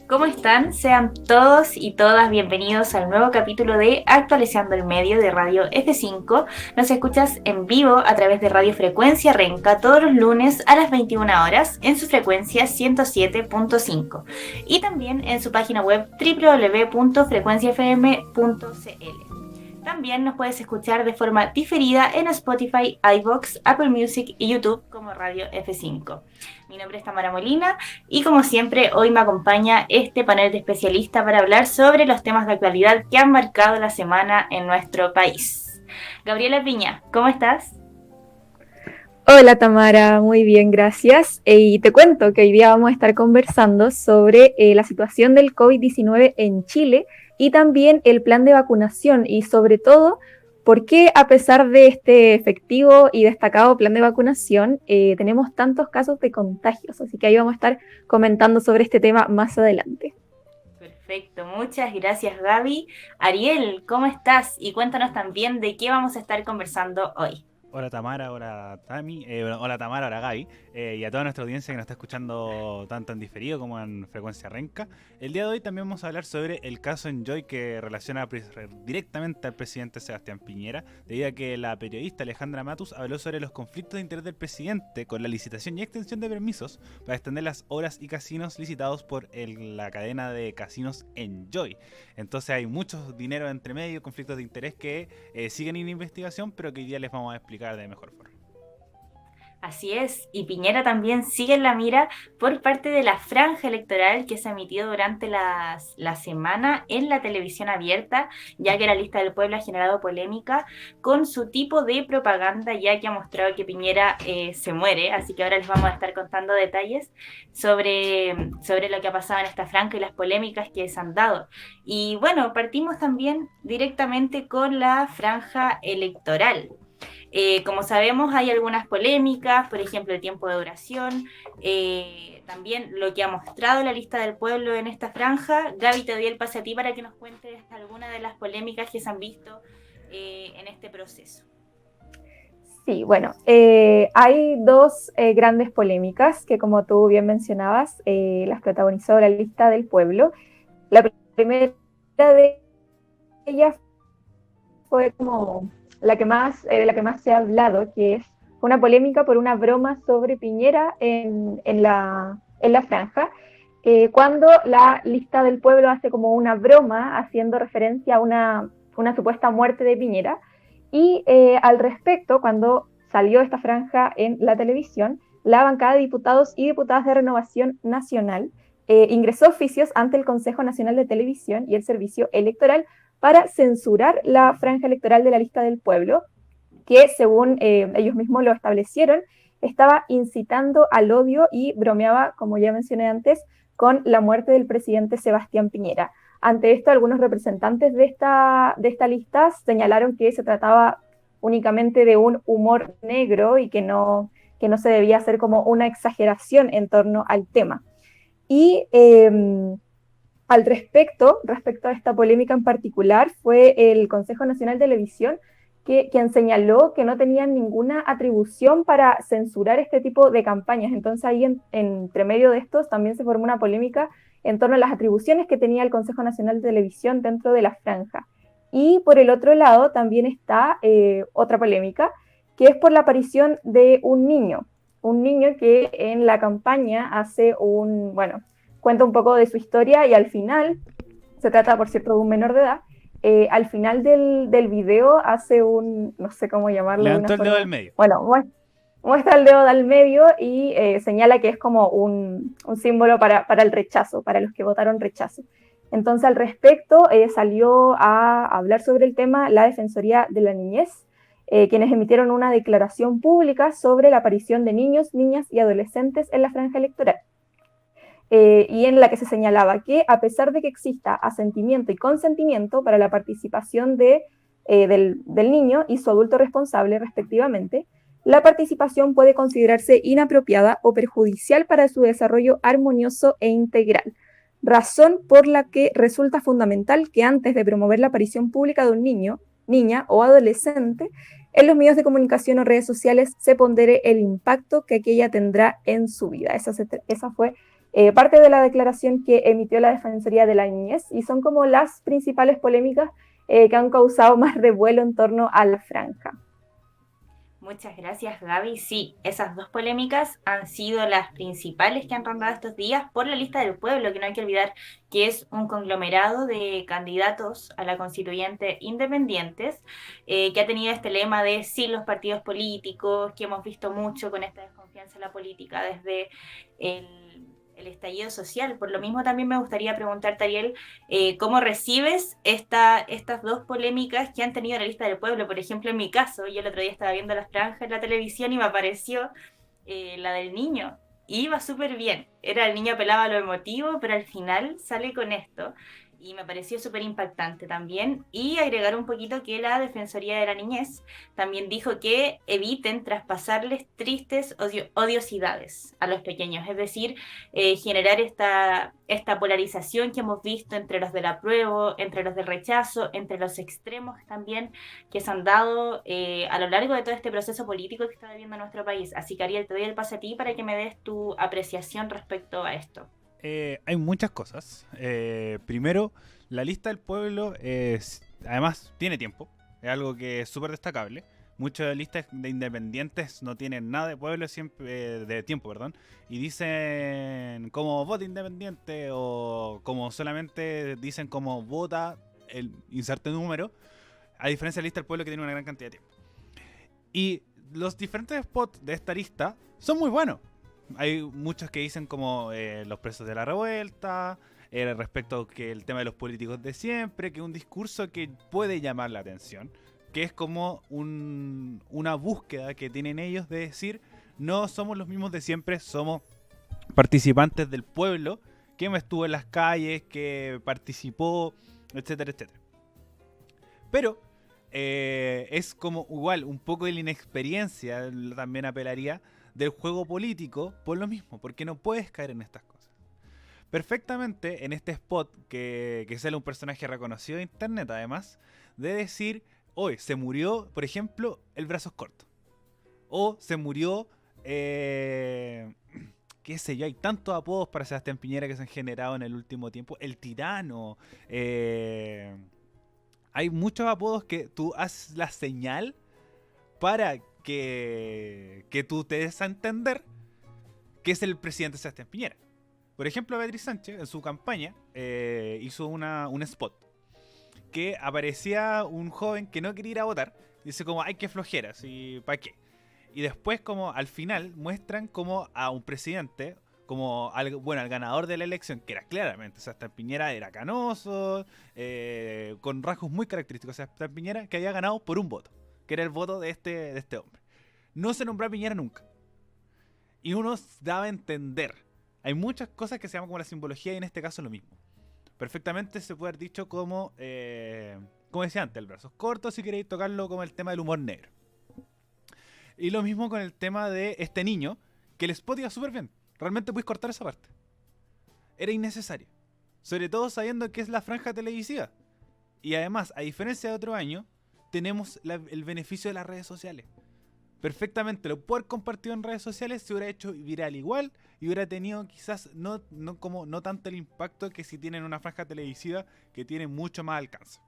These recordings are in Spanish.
¿Cómo están? Sean todos y todas bienvenidos al nuevo capítulo de Actualizando el Medio de Radio F5. Nos escuchas en vivo a través de Radio Frecuencia Renca todos los lunes a las 21 horas en su frecuencia 107.5 y también en su página web www.frecuenciafm.cl. También nos puedes escuchar de forma diferida en Spotify, iVoox, Apple Music y YouTube como Radio F5. Mi nombre es Tamara Molina y como siempre hoy me acompaña este panel de especialistas para hablar sobre los temas de actualidad que han marcado la semana en nuestro país. Gabriela Piña, ¿cómo estás? Hola Tamara, muy bien, gracias. Y te cuento que hoy día vamos a estar conversando sobre la situación del COVID-19 en Chile y también el plan de vacunación y sobre todo por qué a pesar de este efectivo y destacado plan de vacunación tenemos tantos casos de contagios. Así que ahí vamos a estar comentando sobre este tema más adelante. Perfecto, muchas gracias Gaby. Ariel, ¿cómo estás? Y cuéntanos también de qué vamos a estar conversando hoy. Hola Tamara, hola Tami, hola Tamara, hola Gaby, y a toda nuestra audiencia que nos está escuchando tanto en diferido como en frecuencia renca. El día de hoy también vamos a hablar sobre el caso Enjoy que relaciona directamente al presidente Sebastián Piñera, debido a que la periodista Alejandra Matus habló sobre los conflictos de interés del presidente con la licitación y extensión de permisos para extender las horas y casinos licitados por la cadena de casinos Enjoy. Entonces hay mucho dinero entre medio, conflictos de interés que siguen en investigación, pero que hoy día les vamos a explicar de mejor forma. Así es, y Piñera también sigue en la mira por parte de la franja electoral que se ha emitido durante la semana en la televisión abierta, ya que la lista del pueblo ha generado polémica con su tipo de propaganda, ya que ha mostrado que Piñera se muere, así que ahora les vamos a estar contando detalles sobre lo que ha pasado en esta franja y las polémicas que se han dado. Y bueno, partimos también directamente con la franja electoral. Como sabemos, hay algunas polémicas, por ejemplo, el tiempo de duración, también lo que ha mostrado la lista del pueblo en esta franja. Gaby, te doy el pase a ti para que nos cuentes algunas de las polémicas que se han visto en este proceso. Sí, bueno, hay dos grandes polémicas que, como tú bien mencionabas, las protagonizó la lista del pueblo. La primera de ellas fue como de la que más se ha hablado, que es una polémica por una broma sobre Piñera en la franja, cuando la lista del pueblo hace como una broma haciendo referencia a una supuesta muerte de Piñera. Y al respecto, cuando salió esta franja en la televisión, la bancada de diputados y diputadas de Renovación Nacional ingresó oficios ante el Consejo Nacional de Televisión y el Servicio Electoral para censurar la franja electoral de la lista del pueblo, que según ellos mismos lo establecieron, estaba incitando al odio y bromeaba, como ya mencioné antes, con la muerte del presidente Sebastián Piñera. Ante esto, algunos representantes de esta lista señalaron que se trataba únicamente de un humor negro y que no se debía hacer como una exageración en torno al tema. Y respecto a esta polémica en particular, fue el Consejo Nacional de Televisión quien señaló que no tenían ninguna atribución para censurar este tipo de campañas. Entonces ahí entre medio de estos también se formó una polémica en torno a las atribuciones que tenía el Consejo Nacional de Televisión dentro de la franja. Y por el otro lado también está otra polémica, que es por la aparición de un niño que en la campaña cuenta un poco de su historia y al final, se trata por cierto de un menor de edad, al final del video hace no sé cómo llamarlo de una Levantó el dedo forma, del medio. bueno, muestra el dedo del medio y señala que es como un símbolo para el rechazo, para los que votaron rechazo. Entonces al respecto salió a hablar sobre el tema la Defensoría de la Niñez, quienes emitieron una declaración pública sobre la aparición de niños, niñas y adolescentes en la franja electoral. Y en la que se señalaba que a pesar de que exista asentimiento y consentimiento para la participación del niño y su adulto responsable respectivamente, la participación puede considerarse inapropiada o perjudicial para su desarrollo armonioso e integral, razón por la que resulta fundamental que antes de promover la aparición pública de un niño, niña o adolescente, en los medios de comunicación o redes sociales se pondere el impacto que aquella tendrá en su vida. Esa fue parte de la declaración que emitió la Defensoría de la Niñez, y son como las principales polémicas que han causado más revuelo en torno a la franja. Muchas gracias, Gaby. Sí, esas dos polémicas han sido las principales que han rondado estos días por la lista del pueblo, que no hay que olvidar que es un conglomerado de candidatos a la constituyente independientes, que ha tenido este lema de sí los partidos políticos, que hemos visto mucho con esta desconfianza en la política desde el estallido social. Por lo mismo también me gustaría preguntarte, Ariel, ¿cómo recibes estas dos polémicas que han tenido la lista del pueblo? Por ejemplo, en mi caso, yo el otro día estaba viendo las franjas en la televisión y me apareció la del niño. Y iba súper bien. Era el niño apelaba a lo emotivo, pero al final sale con esto. Y me pareció súper impactante también. Y agregar un poquito que la Defensoría de la Niñez también dijo que eviten traspasarles tristes odiosidades a los pequeños. Es decir, generar esta polarización que hemos visto entre los del apruebo, entre los del rechazo, entre los extremos también que se han dado a lo largo de todo este proceso político que está viviendo nuestro país. Así que, Ariel, te doy el pase a ti para que me des tu apreciación respecto a esto. Hay muchas cosas. Primero, la lista del pueblo además tiene tiempo. Es algo que es súper destacable. Muchas listas de independientes no tienen nada de pueblo siempre de tiempo, perdón, y dicen como vota independiente o como solamente dicen como vota el inserte número, a diferencia de la lista del pueblo que tiene una gran cantidad de tiempo. Y los diferentes spots de esta lista son muy buenos. Hay muchos que dicen como los presos de la revuelta, respecto que el tema de los políticos de siempre, que es un discurso que puede llamar la atención, que es como una búsqueda que tienen ellos de decir, no somos los mismos de siempre, somos participantes del pueblo, que estuvo en las calles, que participó, etcétera, etcétera. Pero es como igual un poco de la inexperiencia, también apelaría, del juego político por lo mismo, porque no puedes caer en estas cosas. Perfectamente en este spot que sale un personaje reconocido de internet además, de decir, hoy se murió, por ejemplo, el Brazos Cortos. O se murió, qué sé yo, hay tantos apodos para Sebastián Piñera que se han generado en el último tiempo. El Tirano. Hay muchos apodos que tú haces la señal para que tú te des a entender que es el presidente Sebastián Piñera. Por ejemplo, Beatriz Sánchez en su campaña hizo un spot que aparecía un joven que no quería ir a votar. Dice como, ay, qué flojera, ¿sí? ¿Para qué? Y después como al final muestran como a un presidente, como al ganador de la elección, que era claramente Sebastián Piñera, era canoso, con rasgos muy característicos. Sebastián Piñera, que había ganado por un voto, que era el voto de este hombre. No se nombró a Piñera nunca. Y uno daba a entender. Hay muchas cosas que se llaman como la simbología y en este caso lo mismo. Perfectamente se puede haber dicho como decía antes, el brazos cortos si queréis tocarlo como el tema del humor negro. Y lo mismo con el tema de este niño, que el spot iba súper bien. Realmente puedes cortar esa parte. Era innecesario. Sobre todo sabiendo que es la franja televisiva. Y además, a diferencia de otro año, tenemos el beneficio de las redes sociales. Perfectamente lo puede haber compartido en redes sociales, se hubiera hecho viral igual y hubiera tenido quizás no tanto el impacto que si tienen una franja televisiva que tiene mucho más alcance.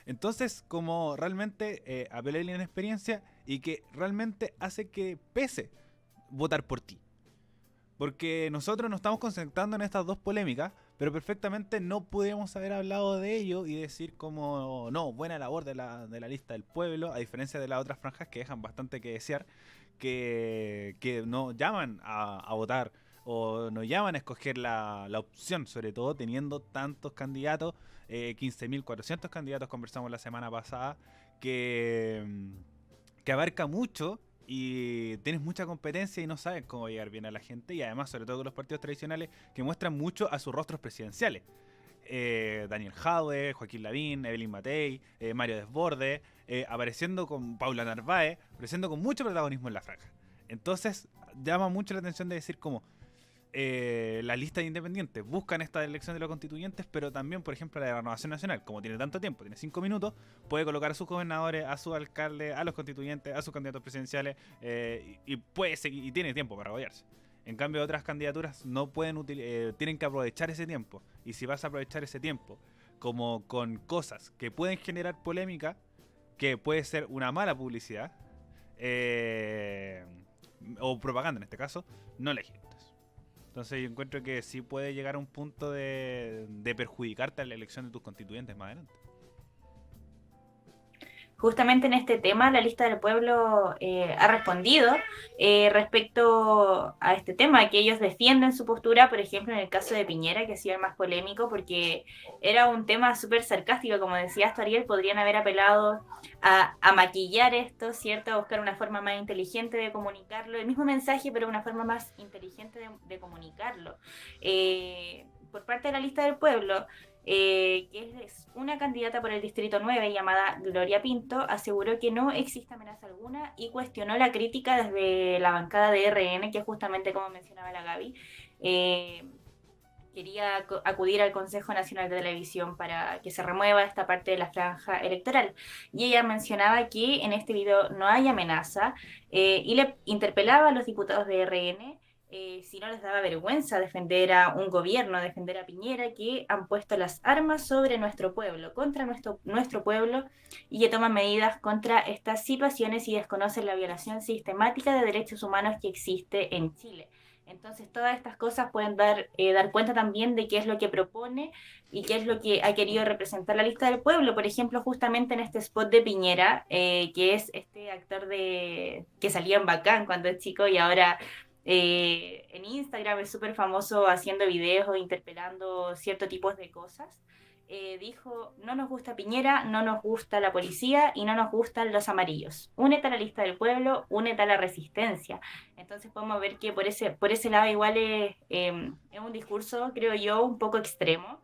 Entonces, como realmente apelé a la inexperiencia y que realmente hace que pese votar por ti. Porque nosotros nos estamos concentrando en estas dos polémicas, pero perfectamente no pudimos haber hablado de ello y decir como, no, buena labor de la lista del pueblo, a diferencia de las otras franjas que dejan bastante que desear, que no llaman a votar o no llaman a escoger la opción, sobre todo teniendo tantos candidatos, 15.400 candidatos conversamos la semana pasada, que abarca mucho. Y tienes mucha competencia y no sabes cómo llegar bien a la gente. Y además, sobre todo con los partidos tradicionales, que muestran mucho a sus rostros presidenciales. Daniel Jadwe, Joaquín Lavín, Evelyn Matei, Mario Desbordes, apareciendo con Paula Narváez, apareciendo con mucho protagonismo en la franja. Entonces, llama mucho la atención de decir como la lista de independientes buscan esta elección de los constituyentes, pero también, por ejemplo, la de Renovación Nacional, como tiene tanto tiempo, tiene 5 minutos, puede colocar a sus gobernadores, a sus alcaldes, a los constituyentes, a sus candidatos presidenciales, y puede seguir, y tiene tiempo para apoyarse. En cambio, otras candidaturas no pueden tienen que aprovechar ese tiempo. Y si vas a aprovechar ese tiempo como con cosas que pueden generar polémica, que puede ser una mala publicidad, o propaganda en este caso, no elegirlas. Entonces yo encuentro que sí puede llegar a un punto de perjudicarte a la elección de tus constituyentes más adelante. Justamente en este tema, la lista del pueblo ha respondido respecto a este tema, que ellos defienden su postura, por ejemplo, en el caso de Piñera, que ha sido el más polémico, porque era un tema súper sarcástico, como decías tú, Ariel, podrían haber apelado a maquillar esto, ¿cierto? A buscar una forma más inteligente de comunicarlo, el mismo mensaje, pero una forma más inteligente de comunicarlo. Por parte de la lista del pueblo, que es una candidata por el Distrito 9 llamada Gloria Pinto, aseguró que no existe amenaza alguna y cuestionó la crítica desde la bancada de RN, que justamente como mencionaba la Gaby, quería acudir al Consejo Nacional de Televisión para que se remueva esta parte de la franja electoral. Y ella mencionaba que en este video no hay amenaza y le interpelaba a los diputados de RN si no les daba vergüenza defender a un gobierno, defender a Piñera, que han puesto las armas sobre nuestro pueblo, contra nuestro pueblo, y que toman medidas contra estas situaciones y desconocen la violación sistemática de derechos humanos que existe en Chile. Entonces todas estas cosas pueden dar cuenta también de qué es lo que propone y qué es lo que ha querido representar la lista del pueblo. Por ejemplo, justamente en este spot de Piñera, que es este actor que salía en Bacán cuando es chico y ahora en Instagram es súper famoso haciendo videos o interpelando ciertos tipos de cosas. Dijo, no nos gusta Piñera, no nos gusta la policía y no nos gustan los amarillos. Únete a la lista del pueblo, únete a la resistencia. Entonces podemos ver que por ese lado igual es un discurso, creo yo, un poco extremo.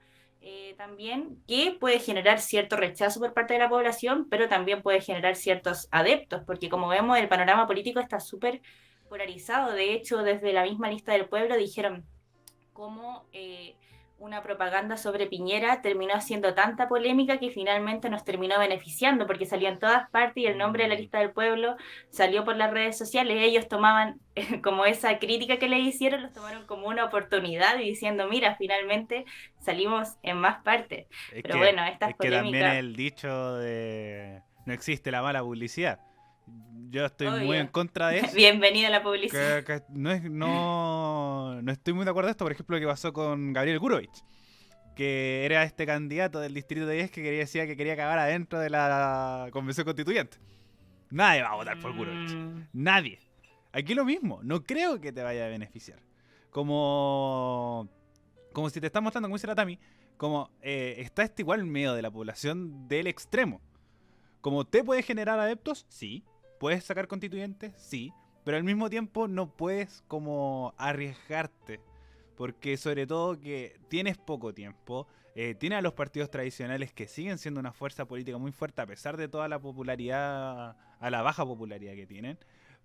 También que puede generar cierto rechazo por parte de la población, pero también puede generar ciertos adeptos, porque como vemos el panorama político está súper polarizado. De hecho, desde la misma lista del pueblo dijeron cómo una propaganda sobre Piñera terminó haciendo tanta polémica que finalmente nos terminó beneficiando, porque salió en todas partes y el nombre de la lista del pueblo salió por las redes sociales. Ellos tomaban como esa crítica que le hicieron, los tomaron como una oportunidad y diciendo, mira, finalmente salimos en más partes. Pero bueno, estas polémicas... que también el dicho de no existe la mala publicidad. Yo estoy muy en contra de eso. Bienvenido a la publicidad. Que no estoy muy de acuerdo de esto. Por ejemplo, lo que pasó con Gabriel Gurovich, que era este candidato del Distrito 10 que decía que quería cagar adentro de la Convención Constituyente. Nadie va a votar por Gurovich. Nadie. Aquí lo mismo. No creo que te vaya a beneficiar. Como si te están mostrando, como dice la Tami, como está igual medio de la población del extremo. Como te puede generar adeptos, sí. ¿Puedes sacar constituyentes? Sí. Pero al mismo tiempo no puedes como arriesgarte. Porque sobre todo que tienes poco tiempo. Tienes a los partidos tradicionales que siguen siendo una fuerza política muy fuerte a pesar de toda la popularidad, a la baja popularidad que tienen.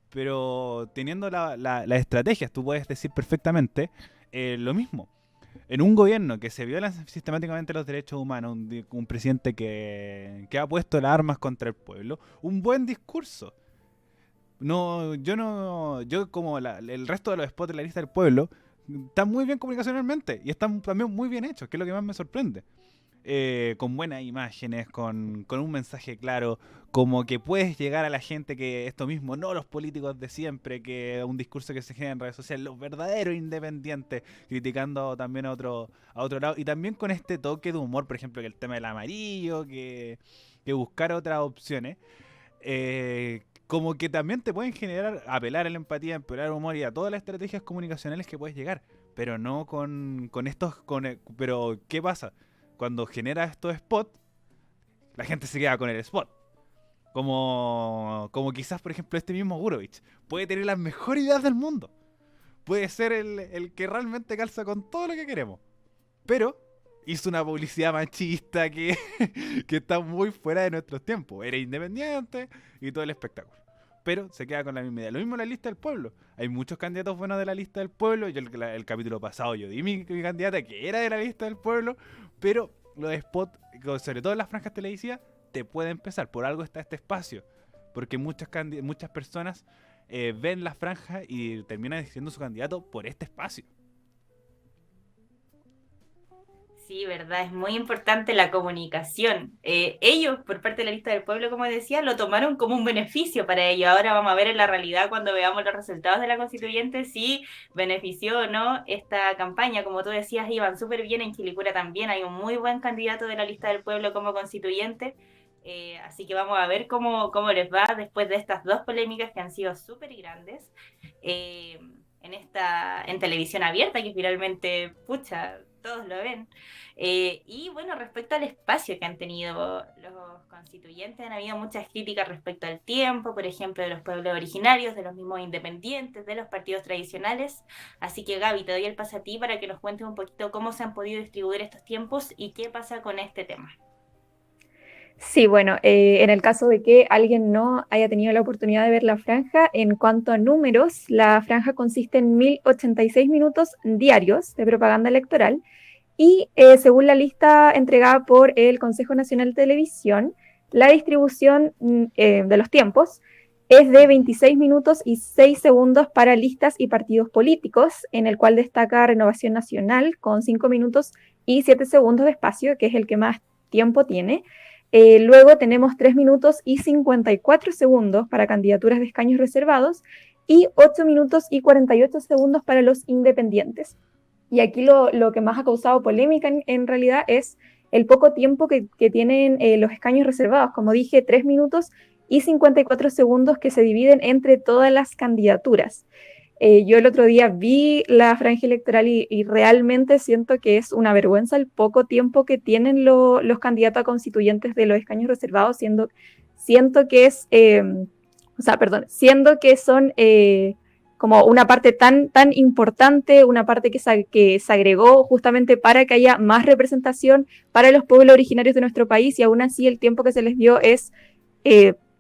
Pero teniendo las estrategias, tú puedes decir perfectamente lo mismo. En un gobierno que se violan sistemáticamente los derechos humanos, un presidente que ha puesto las armas contra el pueblo, un buen discurso. Yo como el resto de los spots de la lista del pueblo están muy bien comunicacionalmente y están también muy bien hechos, que es lo que más me sorprende. Con buenas imágenes, con un mensaje claro, como que puedes llegar a la gente, que esto mismo, no los políticos de siempre, que un discurso que se genera en redes sociales, los verdaderos independientes, criticando también a otro lado, y también con este toque de humor, por ejemplo, que el tema del amarillo, que buscar otras opciones, como que también te pueden generar, apelar a la empatía, empeorar el humor y a todas las estrategias comunicacionales que puedes llegar, pero no con estos, pero ¿qué pasa? Cuando genera estos spots, la gente se queda con el spot. Como quizás, por ejemplo, este mismo Gurovich puede tener las mejores ideas del mundo. Puede ser el que realmente calza con todo lo que queremos. Pero hizo una publicidad machista que está muy fuera de nuestros tiempos. Era independiente y todo el espectáculo. Pero se queda con la misma idea. Lo mismo en la lista del pueblo. Hay muchos candidatos buenos de la lista del pueblo. Yo el capítulo pasado yo di mi candidata que era de la lista del pueblo. Pero los spots, sobre todo en las franjas televisivas, te pueden empezar. Por algo está este espacio. Porque muchas personas ven la franja y terminan eligiendo su candidato por este espacio. Sí, verdad, es muy importante la comunicación. Ellos, por parte de la lista del pueblo, como decía, lo tomaron como un beneficio para ellos. Ahora vamos a ver en la realidad, cuando veamos los resultados de la constituyente, si benefició o no esta campaña. Como tú decías, iban súper bien. En Quilicura también hay un muy buen candidato de la lista del pueblo como constituyente. Así que vamos a ver cómo les va después de estas dos polémicas que han sido súper grandes. En televisión abierta, que finalmente, pucha, todos lo ven. Y bueno, respecto al espacio que han tenido los constituyentes, han habido muchas críticas respecto al tiempo, por ejemplo, de los pueblos originarios, de los mismos independientes, de los partidos tradicionales. Así que Gaby, te doy el pase a ti para que nos cuentes un poquito cómo se han podido distribuir estos tiempos y qué pasa con este tema. Sí, bueno, en el caso de que alguien no haya tenido la oportunidad de ver la franja, en cuanto a números, la franja consiste en 1086 minutos diarios de propaganda electoral y según la lista entregada por el Consejo Nacional de Televisión, la distribución de los tiempos es de 26 minutos y 6 segundos para listas y partidos políticos, en el cual destaca Renovación Nacional con 5 minutos y 7 segundos de espacio, que es el que más tiempo tiene. Luego tenemos 3 minutos y 54 segundos para candidaturas de escaños reservados y 8 minutos y 48 segundos para los independientes. Y aquí lo que más ha causado polémica en realidad es el poco tiempo que tienen los escaños reservados. Como dije, 3 minutos y 54 segundos que se dividen entre todas las candidaturas. Yo el otro día vi la franja electoral y realmente siento que es una vergüenza el poco tiempo que tienen los candidatos a constituyentes de los escaños reservados, siendo que son como una parte tan importante, una parte que se agregó justamente para que haya más representación para los pueblos originarios de nuestro país, y aún así el tiempo que se les dio es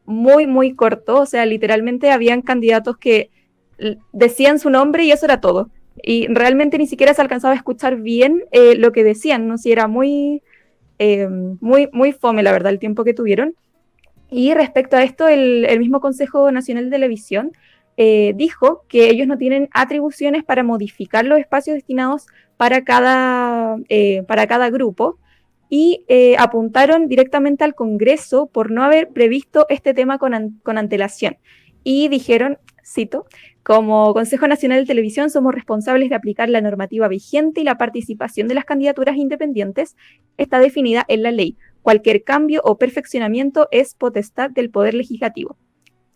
muy, muy corto. O sea, literalmente habían candidatos que decían su nombre y eso era todo. Y realmente ni siquiera se alcanzaba a escuchar bien lo que decían, ¿no? Si era muy fome, la verdad, el tiempo que tuvieron. Y respecto a esto, el mismo Consejo Nacional de Televisión dijo que ellos no tienen atribuciones para modificar los espacios destinados para cada grupo, y apuntaron directamente al Congreso por no haber previsto este tema con antelación. Y dijeron, cito: como Consejo Nacional de Televisión somos responsables de aplicar la normativa vigente y la participación de las candidaturas independientes está definida en la ley. Cualquier cambio o perfeccionamiento es potestad del Poder Legislativo.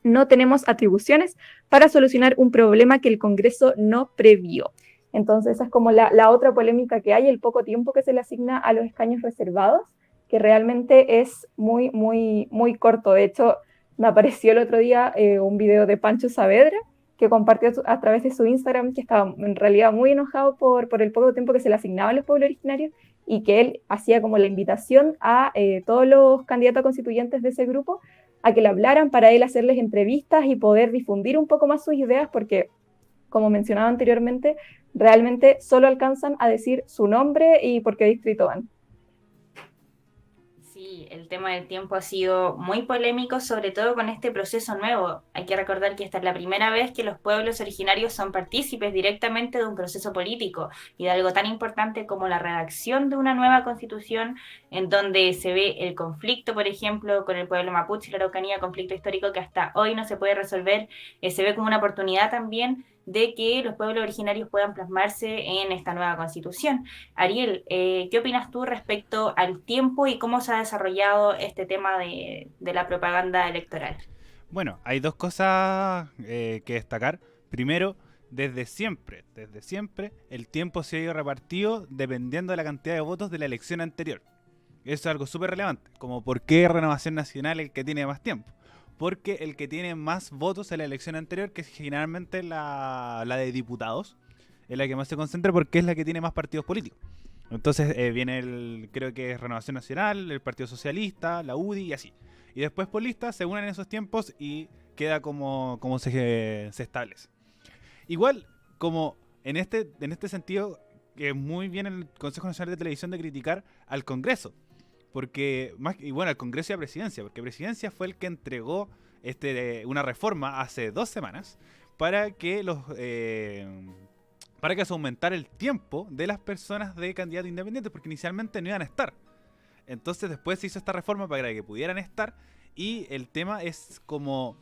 No tenemos atribuciones para solucionar un problema que el Congreso no previó. Entonces esa es como la otra polémica que hay, el poco tiempo que se le asigna a los escaños reservados, que realmente es muy, muy, muy corto. De hecho, me apareció el otro día un video de Pancho Saavedra, que compartió a través de su Instagram, que estaba en realidad muy enojado por el poco tiempo que se le asignaba a los pueblos originarios, y que él hacía como la invitación a todos los candidatos constituyentes de ese grupo a que le hablaran para él hacerles entrevistas y poder difundir un poco más sus ideas, porque, como mencionaba anteriormente, realmente solo alcanzan a decir su nombre y por qué distrito van. Sí, el tema del tiempo ha sido muy polémico, sobre todo con este proceso nuevo. Hay que recordar que esta es la primera vez que los pueblos originarios son partícipes directamente de un proceso político y de algo tan importante como la redacción de una nueva constitución, en donde se ve el conflicto, por ejemplo, con el pueblo mapuche y la Araucanía, conflicto histórico que hasta hoy no se puede resolver. Se ve como una oportunidad también de que los pueblos originarios puedan plasmarse en esta nueva constitución. Ariel, ¿qué opinas tú respecto al tiempo y cómo se ha desarrollado este tema de la propaganda electoral? Bueno, hay dos cosas que destacar. Primero, desde siempre, el tiempo se ha ido repartido dependiendo de la cantidad de votos de la elección anterior. Eso es algo súper relevante, como por qué Renovación Nacional es el que tiene más tiempo. Porque el que tiene más votos en la elección anterior, que es generalmente la de diputados, es la que más se concentra porque es la que tiene más partidos políticos. Entonces viene creo que es Renovación Nacional, el Partido Socialista, la UDI y así. Y después por lista se unen en esos tiempos y queda como se establece. Igual, como en este sentido, que muy bien el Consejo Nacional de Televisión de criticar al Congreso. Porque, y bueno, al Congreso y a Presidencia, porque Presidencia fue el que entregó una reforma hace 2 semanas para que para que se aumentara el tiempo de las personas de candidatos independientes, porque inicialmente no iban a estar. Entonces después se hizo esta reforma para que pudieran estar, y el tema es como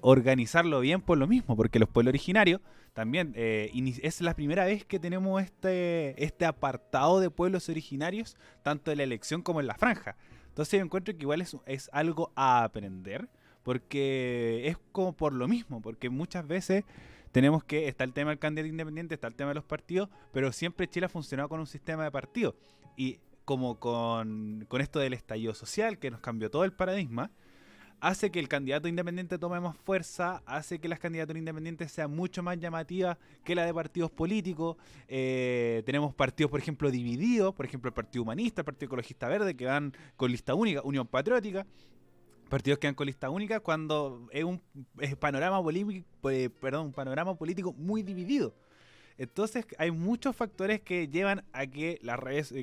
organizarlo bien por lo mismo, porque los pueblos originarios también es la primera vez que tenemos este apartado de pueblos originarios, tanto en la elección como en la franja. Entonces yo encuentro que igual es algo a aprender, porque es como por lo mismo, porque muchas veces está el tema del candidato independiente, está el tema de los partidos, pero siempre Chile ha funcionado con un sistema de partidos. Y como con esto del estallido social, que nos cambió todo el paradigma, hace que el candidato independiente tome más fuerza, hace que las candidaturas independientes sean mucho más llamativas que la de partidos políticos. Tenemos partidos, por ejemplo, divididos, por ejemplo, el Partido Humanista, el Partido Ecologista Verde, que van con lista única, Unión Patriótica. Partidos que van con lista única cuando es un panorama político muy dividido. Entonces hay muchos factores que llevan a que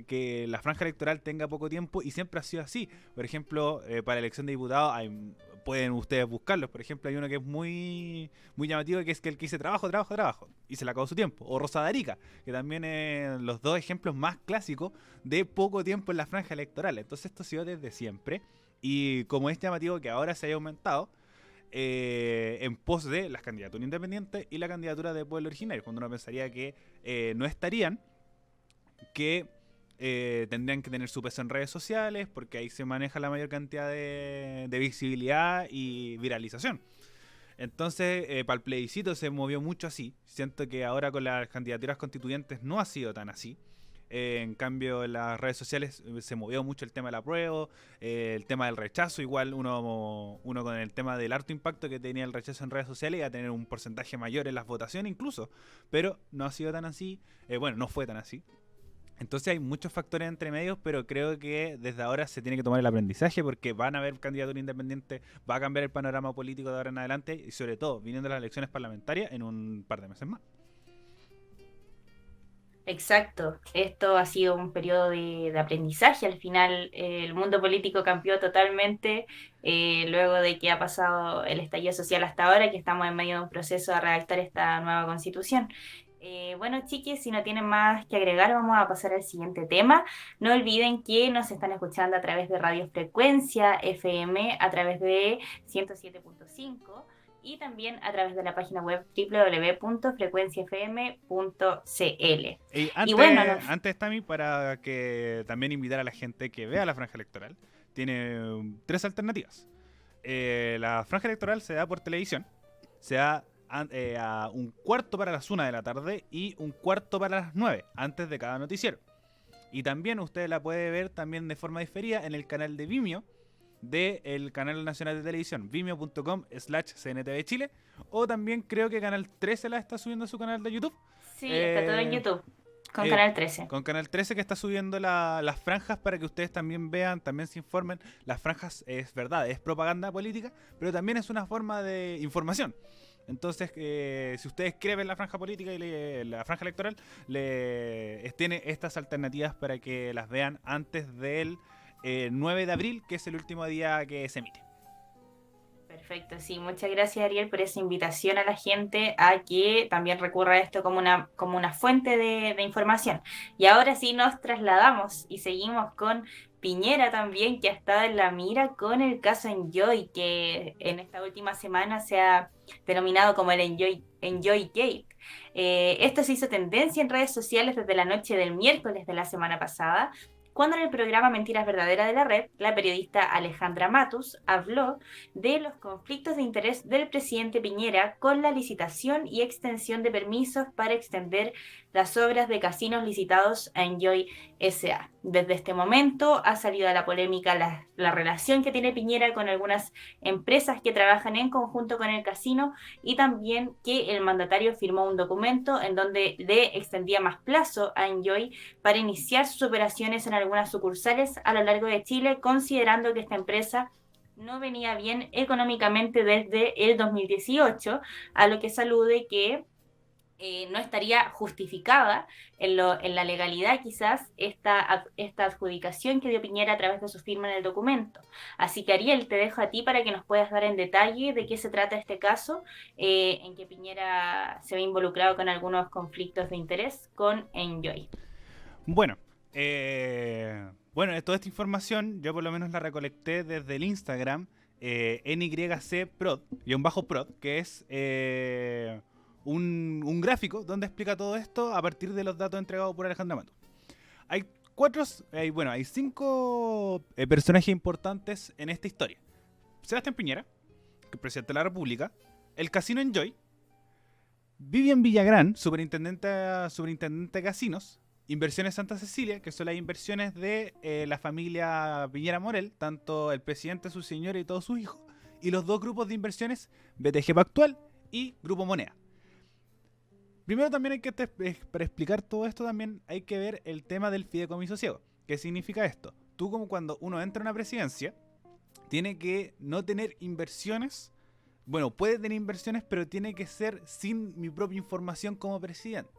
que la franja electoral tenga poco tiempo, y siempre ha sido así. Por ejemplo, para la elección de diputados pueden ustedes buscarlos. Por ejemplo, hay uno que es muy llamativo, que es el que dice trabajo, y se le acabó su tiempo. O Rosada Arica, que también es los dos ejemplos más clásicos de poco tiempo en la franja electoral. Entonces esto ha sido desde siempre. Y como es llamativo que ahora se haya aumentado en pos de las candidaturas independientes y la candidatura de pueblo originario, cuando uno pensaría que no estarían, que tendrían que tener su peso en redes sociales, porque ahí se maneja la mayor cantidad de visibilidad y viralización. Entonces, para el plebiscito se movió mucho así. Siento que ahora con las candidaturas constituyentes no ha sido tan así. En cambio, en las redes sociales se movió mucho el tema del apruebo, el tema del rechazo. Igual uno con el tema del alto impacto que tenía el rechazo en redes sociales iba a tener un porcentaje mayor en las votaciones incluso, pero no ha sido tan así. No fue tan así. Entonces hay muchos factores entre medios, pero creo que desde ahora se tiene que tomar el aprendizaje, porque van a haber candidatura independiente, va a cambiar el panorama político de ahora en adelante, y sobre todo viniendo las elecciones parlamentarias en un par de meses más. Exacto, esto ha sido un periodo de aprendizaje. Al final, el mundo político cambió totalmente luego de que ha pasado el estallido social hasta ahora, que estamos en medio de un proceso de redactar esta nueva constitución. Bueno, chiquis, si no tienen más que agregar, vamos a pasar al siguiente tema. No olviden que nos están escuchando a través de Radio Frecuencia FM, a través de 107.5, y también a través de la página web www.frecuenciafm.cl. Antes, Tami, para que también invitar a la gente que vea la franja electoral, tiene 3 alternativas. La franja electoral se da por televisión, se da a un cuarto para las 1 de la tarde y un cuarto para las 9, antes de cada noticiero. Y también usted la puede ver también de forma diferida en el canal de Vimeo del Canal Nacional de Televisión, vimeo.com/CNTV Chile, o también creo que Canal 13 la está subiendo a su canal de YouTube. Sí, está todo en YouTube, con Canal 13. Con Canal 13, que está subiendo las franjas para que ustedes también vean, también se informen. Las franjas, es verdad, es propaganda política, pero también es una forma de información. Entonces, si ustedes quieren ver la franja política y la franja electoral, tiene estas alternativas para que las vean antes del 9 de abril, que es el último día que se emite. Perfecto, sí, muchas gracias, Ariel, por esa invitación a la gente a que también recurra a esto como una fuente de información. Y ahora sí nos trasladamos y seguimos con Piñera también, que ha estado en la mira con el caso Enjoy, que en esta última semana se ha denominado como el Enjoy Gate. Esto se hizo tendencia en redes sociales desde la noche del miércoles de la semana pasada, cuando en el programa Mentiras Verdaderas de la Red, la periodista Alejandra Matus habló de los conflictos de interés del presidente Piñera con la licitación y extensión de permisos para extender las obras de casinos licitados a Enjoy S.A. Desde este momento ha salido a la polémica la relación que tiene Piñera con algunas empresas que trabajan en conjunto con el casino, y también que el mandatario firmó un documento en donde le extendía más plazo a Enjoy para iniciar sus operaciones en algunas sucursales a lo largo de Chile, considerando que esta empresa no venía bien económicamente desde el 2018, a lo que se alude que no estaría justificada en la legalidad quizás esta adjudicación que dio Piñera a través de su firma en el documento. Así que Ariel, te dejo a ti para que nos puedas dar en detalle de qué se trata este caso, en que Piñera se ve involucrado con algunos conflictos de interés con Enjoy. Bueno, toda esta información yo por lo menos la recolecté desde el Instagram NYCprod, _prod, que es un gráfico donde explica todo esto a partir de los datos entregados por Alejandra Mato. Hay 5 personajes importantes en esta historia. Sebastián Piñera, el presidente de la República, el Casino Enjoy, Vivian Villagrán, superintendente de casinos, Inversiones Santa Cecilia, que son las inversiones de la familia Piñera Morel, tanto el presidente, su señora y todos sus hijos, y los 2 grupos de inversiones, BTG Pactual y Grupo Moneda. Primero también hay que, para explicar todo esto también hay que ver el tema del fideicomiso ciego. ¿Qué significa esto? Tú, como cuando uno entra a una presidencia, tiene que no tener inversiones. Bueno, puede tener inversiones, pero tiene que ser sin mi propia información como presidente.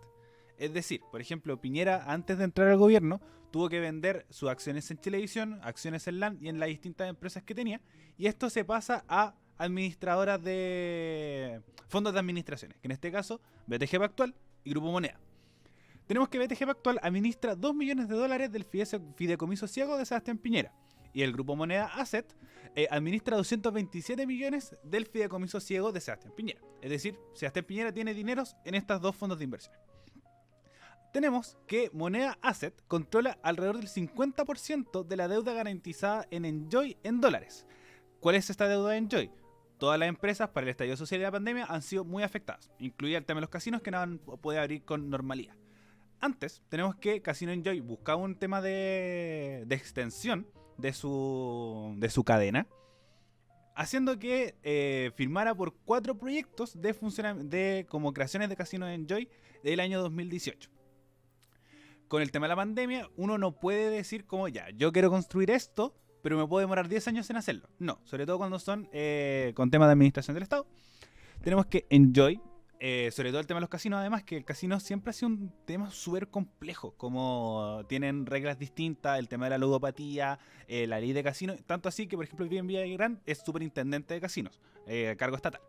Es decir, por ejemplo, Piñera, antes de entrar al gobierno, tuvo que vender sus acciones en Chilevisión, acciones en LAN y en las distintas empresas que tenía, y esto se pasa a administradoras de fondos de administraciones, que en este caso BTG Pactual y Grupo Moneda. Tenemos que BTG Pactual administra $2 millones del fideicomiso ciego de Sebastián Piñera, y el Grupo Moneda Asset administra 227 millones del fideicomiso ciego de Sebastián Piñera. Es decir, Sebastián Piñera tiene dineros en estos 2 fondos de inversión. Tenemos que Moneda Asset controla alrededor del 50% de la deuda garantizada en Enjoy en dólares. ¿Cuál es esta deuda de Enjoy? Todas las empresas para el estallido social y la pandemia han sido muy afectadas, incluida el tema de los casinos que no han podido abrir con normalidad. Antes tenemos que Casino Enjoy buscaba un tema de extensión de su cadena, haciendo que firmara por 4 proyectos como creaciones de Casino Enjoy del año 2018. Con el tema de la pandemia, uno no puede decir como ya, yo quiero construir esto, pero me puedo demorar 10 años en hacerlo. No, sobre todo cuando son con temas de administración del Estado. Tenemos que Enjoy, sobre todo el tema de los casinos, además, que el casino siempre ha sido un tema súper complejo, como tienen reglas distintas, el tema de la ludopatía, la ley de casinos, tanto así que, por ejemplo, Vivian Villagrán es superintendente de casinos, a cargo estatal.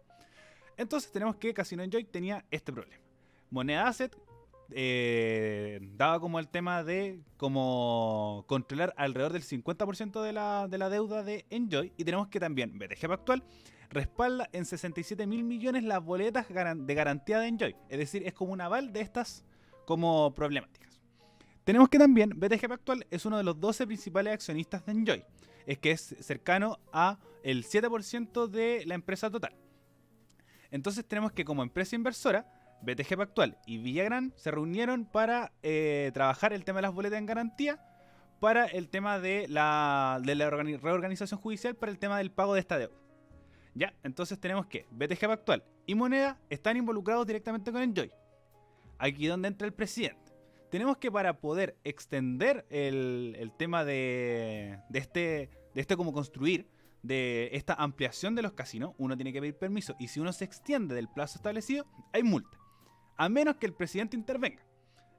Entonces tenemos que Casino Enjoy tenía este problema. Moneda Asset daba como el tema de como controlar alrededor del 50% de la deuda de Enjoy, y tenemos que también BTG Pactual respalda en 67 mil millones las boletas de garantía de Enjoy, es decir, es como un aval de estas como problemáticas. Tenemos que también BTG Pactual es uno de los 12 principales accionistas de Enjoy, es que es cercano a el 7% de la empresa total. Entonces tenemos que como empresa inversora BTG Pactual y Villagrán se reunieron para trabajar el tema de las boletas en garantía, para el tema de la reorganización judicial, para el tema del pago de esta deuda. Ya, entonces tenemos que BTG Pactual y Moneda están involucrados directamente con Enjoy. Aquí donde entra el presidente. Tenemos que, para poder extender el tema de este como construir, de esta ampliación de los casinos, uno tiene que pedir permiso, y si uno se extiende del plazo establecido, hay multa, a menos que el presidente intervenga.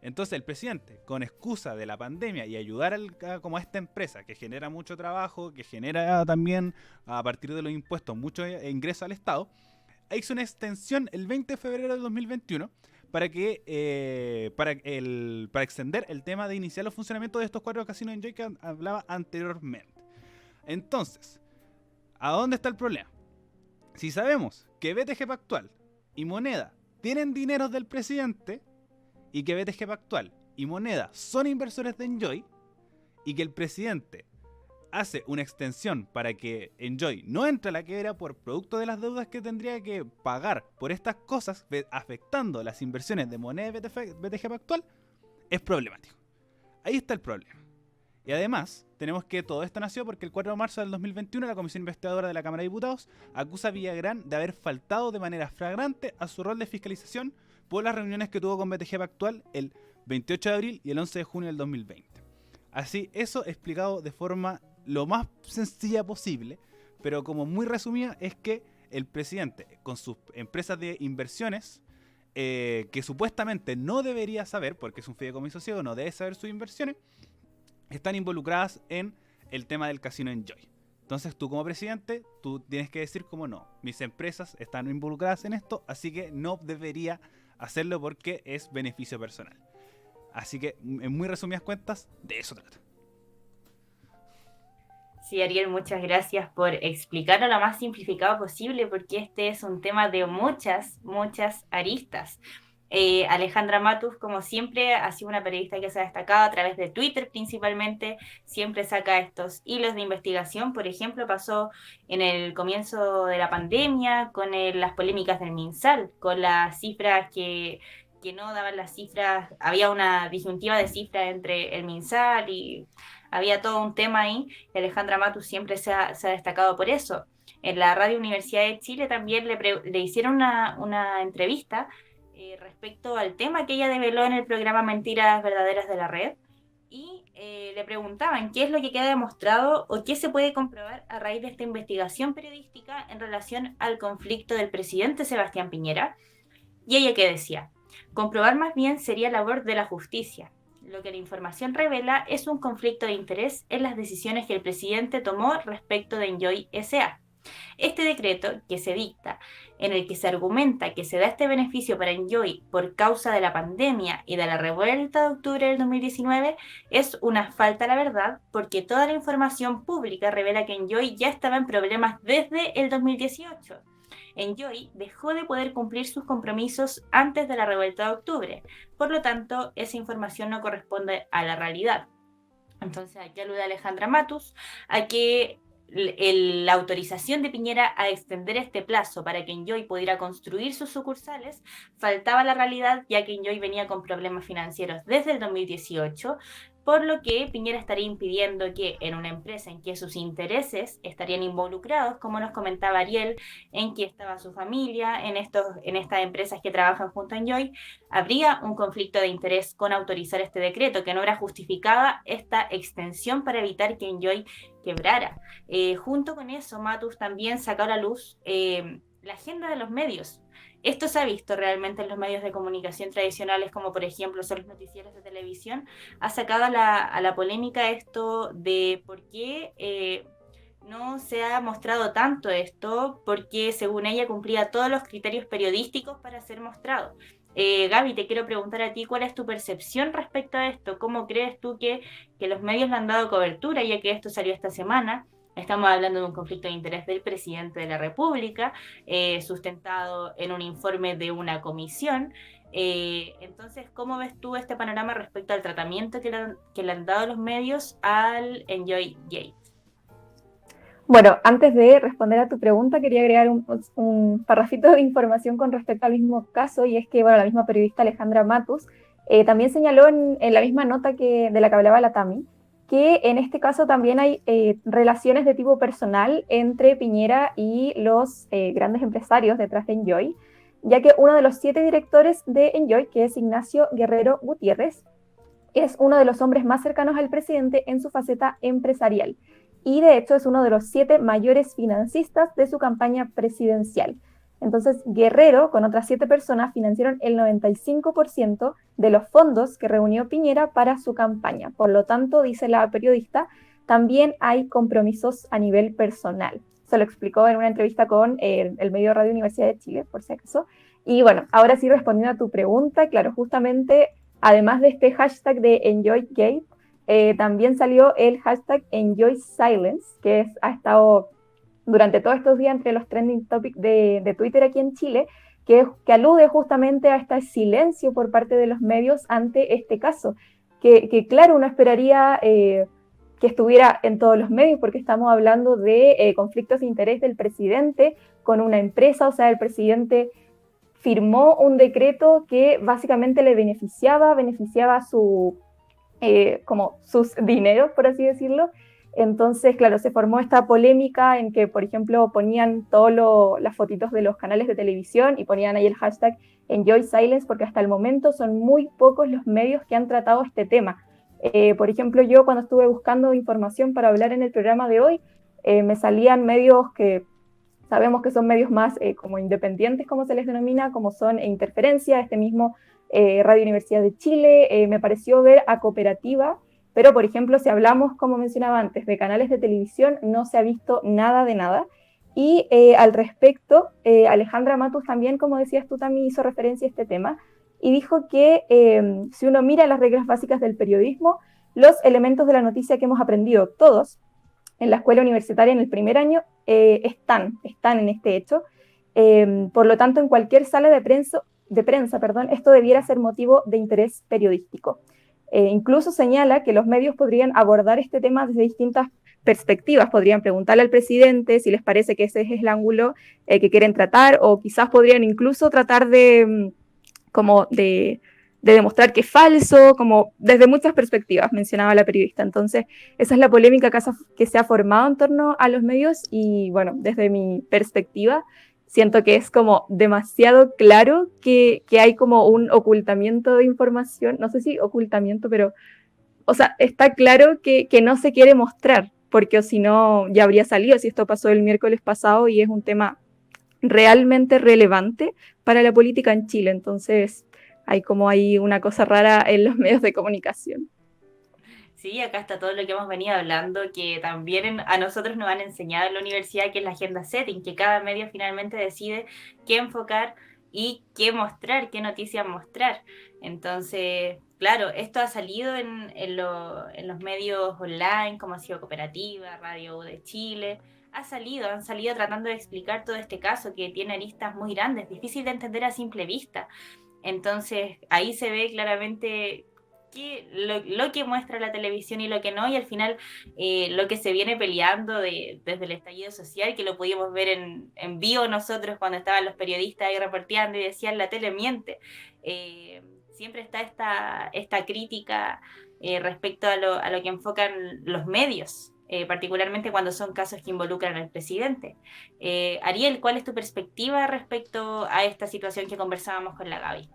Entonces el presidente, con excusa de la pandemia y ayudar como a esta empresa que genera mucho trabajo, que genera también a partir de los impuestos mucho ingreso al Estado, hizo una extensión el 20 de febrero de 2021 para extender el tema de iniciar los funcionamientos de estos 4 casinos Enjoy que hablaba anteriormente. Entonces, ¿a dónde está el problema? Si sabemos que BTG Pactual y Moneda tienen dineros del presidente, y que BTG Pactual y Moneda son inversores de Enjoy, y que el presidente hace una extensión para que Enjoy no entre a la quiebra por producto de las deudas que tendría que pagar por estas cosas, afectando las inversiones de Moneda y BTG Pactual, es problemático. Ahí está el problema. Y además, tenemos que todo esto nació porque el 4 de marzo del 2021 la Comisión Investigadora de la Cámara de Diputados acusa a Villagrán de haber faltado de manera flagrante a su rol de fiscalización por las reuniones que tuvo con BTG Pactual el 28 de abril y el 11 de junio del 2020. Así, eso explicado de forma lo más sencilla posible, pero como muy resumida, es que el presidente con sus empresas de inversiones que supuestamente no debería saber, porque es un fideicomiso ciego, no debe saber sus inversiones, están involucradas en el tema del casino Enjoy. Entonces tú como presidente, tú tienes que decir como no, mis empresas están involucradas en esto, así que no debería hacerlo porque es beneficio personal. Así que, en muy resumidas cuentas, de eso trata. Sí, Ariel, muchas gracias por explicarlo lo más simplificado posible, porque este es un tema de muchas, muchas aristas. Alejandra Matus, como siempre, ha sido una periodista que se ha destacado a través de Twitter principalmente, siempre saca estos hilos de investigación. Por ejemplo, pasó en el comienzo de la pandemia con las polémicas del MinSal, con las cifras que no daban las cifras, había una disyuntiva de cifras entre el MinSal y había todo un tema ahí. Alejandra Matus siempre se ha destacado por eso. En la Radio Universidad de Chile también le hicieron una entrevista respecto al tema que ella develó en el programa Mentiras Verdaderas de la Red, y le preguntaban qué es lo que queda demostrado o qué se puede comprobar a raíz de esta investigación periodística en relación al conflicto del presidente Sebastián Piñera, y ella que decía, comprobar más bien sería labor de la justicia. Lo que la información revela es un conflicto de interés en las decisiones que el presidente tomó respecto de Enjoy S.A. Este decreto que se dicta, en el que se argumenta que se da este beneficio para Enjoy por causa de la pandemia y de la revuelta de octubre del 2019, es una falta a la verdad, porque toda la información pública revela que Enjoy ya estaba en problemas desde el 2018. Enjoy dejó de poder cumplir sus compromisos antes de la revuelta de octubre, por lo tanto, esa información no corresponde a la realidad. Entonces, aquí alude Alejandra Matus a que la autorización de Piñera a extender este plazo para que Enjoy pudiera construir sus sucursales faltaba la realidad, ya que Enjoy venía con problemas financieros desde el 2018, por lo que Piñera estaría impidiendo que en una empresa en que sus intereses estarían involucrados, como nos comentaba Ariel, en que estaba su familia, en estas empresas que trabajan junto a Enjoy, habría un conflicto de interés con autorizar este decreto, que no era justificada esta extensión para evitar que Enjoy quebrara. Junto con eso, Matus también sacó a la luz la agenda de los medios. Esto se ha visto realmente en los medios de comunicación tradicionales, como por ejemplo son los noticieros de televisión. Ha sacado a la polémica esto de por qué no se ha mostrado tanto esto, porque según ella cumplía todos los criterios periodísticos para ser mostrado. Gaby, te quiero preguntar a ti, ¿cuál es tu percepción respecto a esto? ¿Cómo crees tú que los medios le han dado cobertura, ya que esto salió esta semana? Estamos hablando de un conflicto de interés del presidente de la República, sustentado en un informe de una comisión. Entonces, ¿cómo ves tú este panorama respecto al tratamiento que le han dado los medios al Enjoy Gate? Bueno, antes de responder a tu pregunta, quería agregar un parrafito de información con respecto al mismo caso, y es que, bueno, la misma periodista Alejandra Matus también señaló en la misma nota de la que hablaba la Tami, que en este caso también hay relaciones de tipo personal entre Piñera y los grandes empresarios detrás de Enjoy, ya que uno de los 7 directores de Enjoy, que es Ignacio Guerrero Gutiérrez, es uno de los hombres más cercanos al presidente en su faceta empresarial, y de hecho es uno de los 7 mayores financistas de su campaña presidencial. Entonces, Guerrero, con otras 7 personas, financiaron el 95% de los fondos que reunió Piñera para su campaña. Por lo tanto, dice la periodista, también hay compromisos a nivel personal. Se lo explicó en una entrevista con el medio Radio Universidad de Chile, por si acaso. Y bueno, ahora sí, respondiendo a tu pregunta, claro, justamente, además de este hashtag de EnjoyGate, también salió el hashtag EnjoySilence, que ha estado durante todos estos días entre los trending topics de Twitter aquí en Chile, que alude justamente a este silencio por parte de los medios ante este caso, que claro, uno esperaría que estuviera en todos los medios, porque estamos hablando de conflictos de interés del presidente con una empresa. O sea, el presidente firmó un decreto que básicamente le beneficiaba como sus dineros, por así decirlo. Entonces, claro, se formó esta polémica en que, por ejemplo, ponían todas las fotitos de los canales de televisión y ponían ahí el hashtag EnjoySilence, porque hasta el momento son muy pocos los medios que han tratado este tema. Por ejemplo, yo cuando estuve buscando información para hablar en el programa de hoy, me salían medios que Sabemos que son medios más como independientes, como se les denomina, como son Interferencia, este mismo Radio Universidad de Chile. Me pareció ver a Cooperativa, pero por ejemplo, si hablamos, como mencionaba antes, de canales de televisión, no se ha visto nada de nada. Y al respecto, Alejandra Matus también, como decías tú, también hizo referencia a este tema y dijo que si uno mira las reglas básicas del periodismo, los elementos de la noticia que hemos aprendido todos en la escuela universitaria en el primer año están en este hecho. Por lo tanto, en cualquier sala de prensa, esto debiera ser motivo de interés periodístico. Incluso señala que los medios podrían abordar este tema desde distintas perspectivas. Podrían preguntarle al presidente si les parece que ese es el ángulo que quieren tratar, o quizás podrían incluso tratar de demostrar que es falso, como desde muchas perspectivas, mencionaba la periodista. Entonces, esa es la polémica que se ha formado en torno a los medios y, bueno, desde mi perspectiva, siento que es como demasiado claro que hay como un ocultamiento de información, no sé si ocultamiento, pero, o sea, está claro que no se quiere mostrar, porque si no, ya habría salido, si esto pasó el miércoles pasado y es un tema realmente relevante para la política en Chile. Entonces, hay una cosa rara en los medios de comunicación. Sí, acá está todo lo que hemos venido hablando, que también a nosotros nos han enseñado en la universidad, que es la agenda setting, que cada medio finalmente decide qué enfocar y qué mostrar, qué noticias mostrar. Entonces, claro, esto ha salido en los medios online, como ha sido Cooperativa, Radio U de Chile. Han salido tratando de explicar todo este caso que tiene aristas muy grandes, difícil de entender a simple vista. Entonces, ahí se ve claramente lo que muestra la televisión y lo que no, y al final lo que se viene peleando desde el estallido social, que lo pudimos ver en vivo nosotros cuando estaban los periodistas ahí reporteando y decían la tele miente. Siempre está esta crítica respecto a lo que enfocan los medios. Particularmente cuando son casos que involucran al presidente. Ariel, ¿cuál es tu perspectiva respecto a esta situación que conversábamos con la Gaby?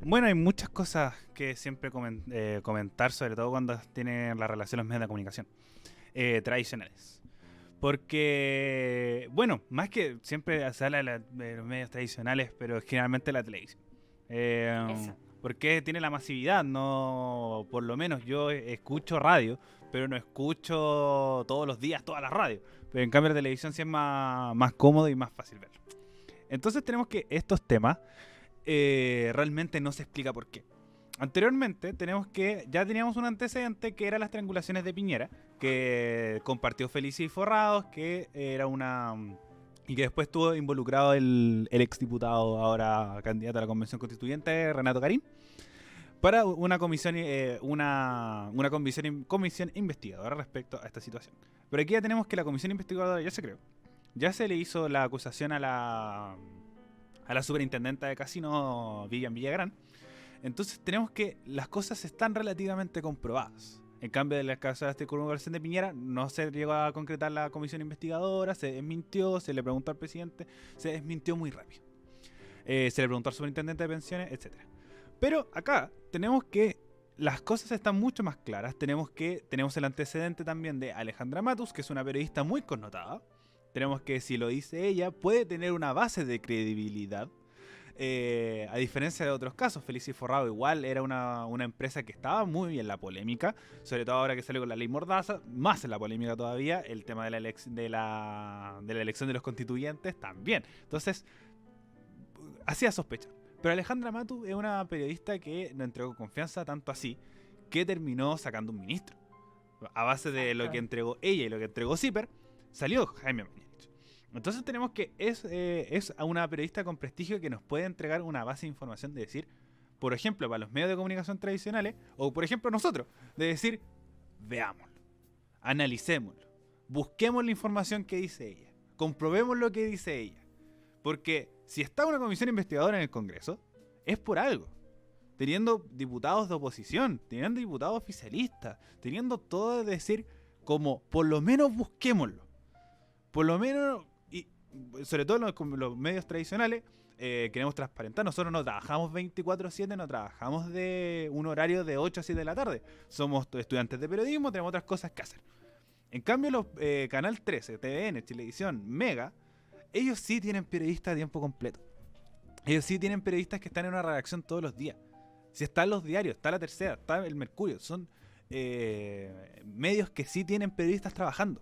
Bueno, hay muchas cosas que siempre comentar, sobre todo cuando tienen la relación los medios de comunicación tradicionales. Porque, bueno, más que siempre se habla de los medios tradicionales, pero generalmente la televisión. Porque tiene la masividad, no, por lo menos yo escucho radio, pero no escucho todos los días todas las radios. Pero en cambio la televisión sí es más cómodo y más fácil ver. Entonces tenemos que estos temas realmente no se explica por qué. Anteriormente ya teníamos un antecedente que era las triangulaciones de Piñera, que compartió Felices y Forrados, que era y que después estuvo involucrado el exdiputado, ahora candidato a la Convención Constituyente, Renato Garín, para una comisión investigadora respecto a esta situación. Pero aquí ya tenemos que la comisión investigadora ya se creó. Ya se le hizo la acusación a la superintendenta de casino, Vivian Villagrán. Entonces tenemos que las cosas están relativamente comprobadas. En cambio, de la caso de la triangulación de Piñera, no se llegó a concretar la comisión investigadora, se desmintió, se le preguntó al presidente, se desmintió muy rápido. Se le preguntó al superintendente de pensiones, etc. Pero acá tenemos que las cosas están mucho más claras. Tenemos el antecedente también de Alejandra Matus, que es una periodista muy connotada. Tenemos que, si lo dice ella, puede tener una base de credibilidad. A diferencia de otros casos, Felices y Forrado igual era una empresa que estaba muy en la polémica, sobre todo ahora que sale con la ley Mordaza, más en la polémica todavía, el tema de la elección de los constituyentes también. Entonces, hacía sospechar. Pero Alejandra Matus es una periodista que no entregó confianza, tanto así que terminó sacando un ministro. A base de lo que entregó ella y lo que entregó Zipper, salió Jaime Mañalich. Entonces tenemos que es a una periodista con prestigio que nos puede entregar una base de información de decir, por ejemplo, para los medios de comunicación tradicionales, o por ejemplo nosotros, de decir, veámoslo, analicémoslo, busquemos la información que dice ella, comprobemos lo que dice ella. Porque si está una comisión investigadora en el Congreso, es por algo. Teniendo diputados de oposición, teniendo diputados oficialistas, teniendo todo de decir, como, por lo menos busquémoslo. Por lo menos, y sobre todo los medios tradicionales, queremos transparentar. Nosotros no trabajamos 24/7, no trabajamos de un horario de 8 a 7 de la tarde. Somos estudiantes de periodismo, tenemos otras cosas que hacer. En cambio, los Canal 13, TVN, Chilevisión, Mega, ellos sí tienen periodistas a tiempo completo. Ellos sí tienen periodistas que están en una redacción todos los días. Si están los diarios, está La Tercera, está El Mercurio, son medios que sí tienen periodistas trabajando.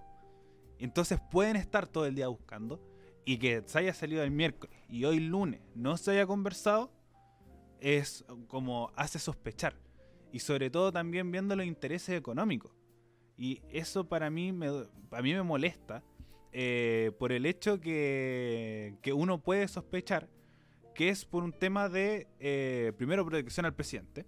Entonces pueden estar todo el día buscando, y que se haya salido el miércoles y hoy lunes no se haya conversado, es como hace sospechar. Y sobre todo también viendo los intereses económicos. Y eso para mí me molesta, por el hecho que uno puede sospechar que es por un tema de, primero, protección al presidente,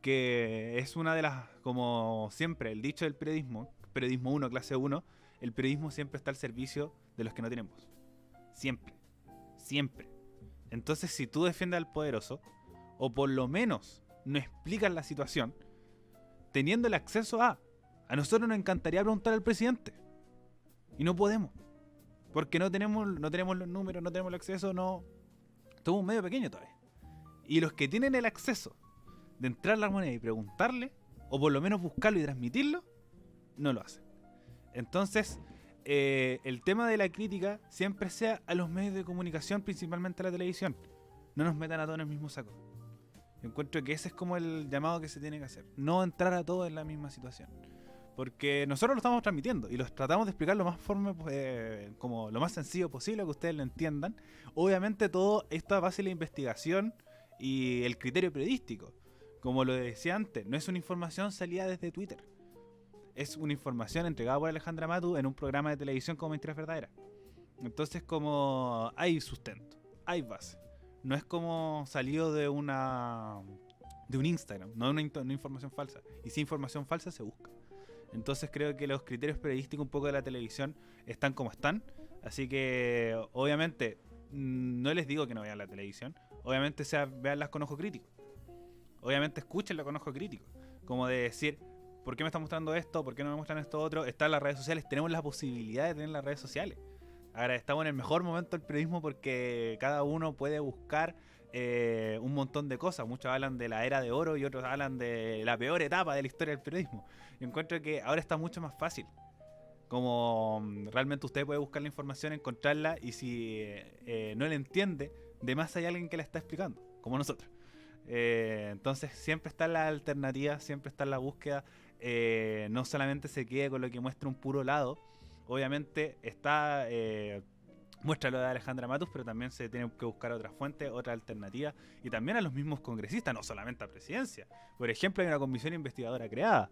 que es una de las, como siempre, el dicho del periodismo 1, clase 1, el periodismo siempre está al servicio de los que no tienen voz. Siempre. Siempre. Entonces, si tú defiendes al poderoso, o por lo menos no explicas la situación, teniendo el acceso a nosotros nos encantaría preguntar al presidente. Y no podemos. Porque no tenemos los números, no tenemos el acceso, no. Somos medio pequeño todavía. Y los que tienen el acceso de entrar a la moneda y preguntarle, o por lo menos buscarlo y transmitirlo, no lo hacen. Entonces, el tema de la crítica siempre sea a los medios de comunicación, principalmente a la televisión. No nos metan a todos en el mismo saco. Yo encuentro que ese es como el llamado que se tiene que hacer. No entrar a todos en la misma situación. Porque nosotros lo estamos transmitiendo y los tratamos de explicar lo más como lo más sencillo posible, que ustedes lo entiendan. Obviamente todo esto a base de la investigación y el criterio periodístico. Como lo decía antes, no es una información salida desde Twitter. Es una información entregada por Alejandra Matus en un programa de televisión como Mentiras Verdaderas. Entonces, como hay sustento, hay base. No es como salido de un Instagram, no es una información falsa. Y si información falsa se busca. Entonces creo que los criterios periodísticos un poco de la televisión están como están. Así que obviamente no les digo que no vean la televisión. Obviamente veanlas con ojo crítico. Obviamente escúchenla con ojo crítico. Como de decir, ¿por qué me está mostrando esto? ¿Por qué no me muestran esto otro? Están las redes sociales, tenemos la posibilidad de tener las redes sociales. Ahora estamos en el mejor momento del periodismo porque cada uno puede buscar un montón de cosas. Muchos hablan de la era de oro y otros hablan de la peor etapa de la historia del periodismo. Yo encuentro que ahora está mucho más fácil. Como realmente usted puede buscar la información, encontrarla, y si no la entiende, de más hay alguien que la está explicando, como nosotros. Entonces siempre está la alternativa, siempre está la búsqueda. No solamente se quede con lo que muestra un puro lado. Obviamente está muestra lo de Alejandra Matus, pero también se tiene que buscar otras fuentes, otras alternativas, y también a los mismos congresistas, no solamente a presidencia. Por ejemplo, hay una comisión investigadora creada.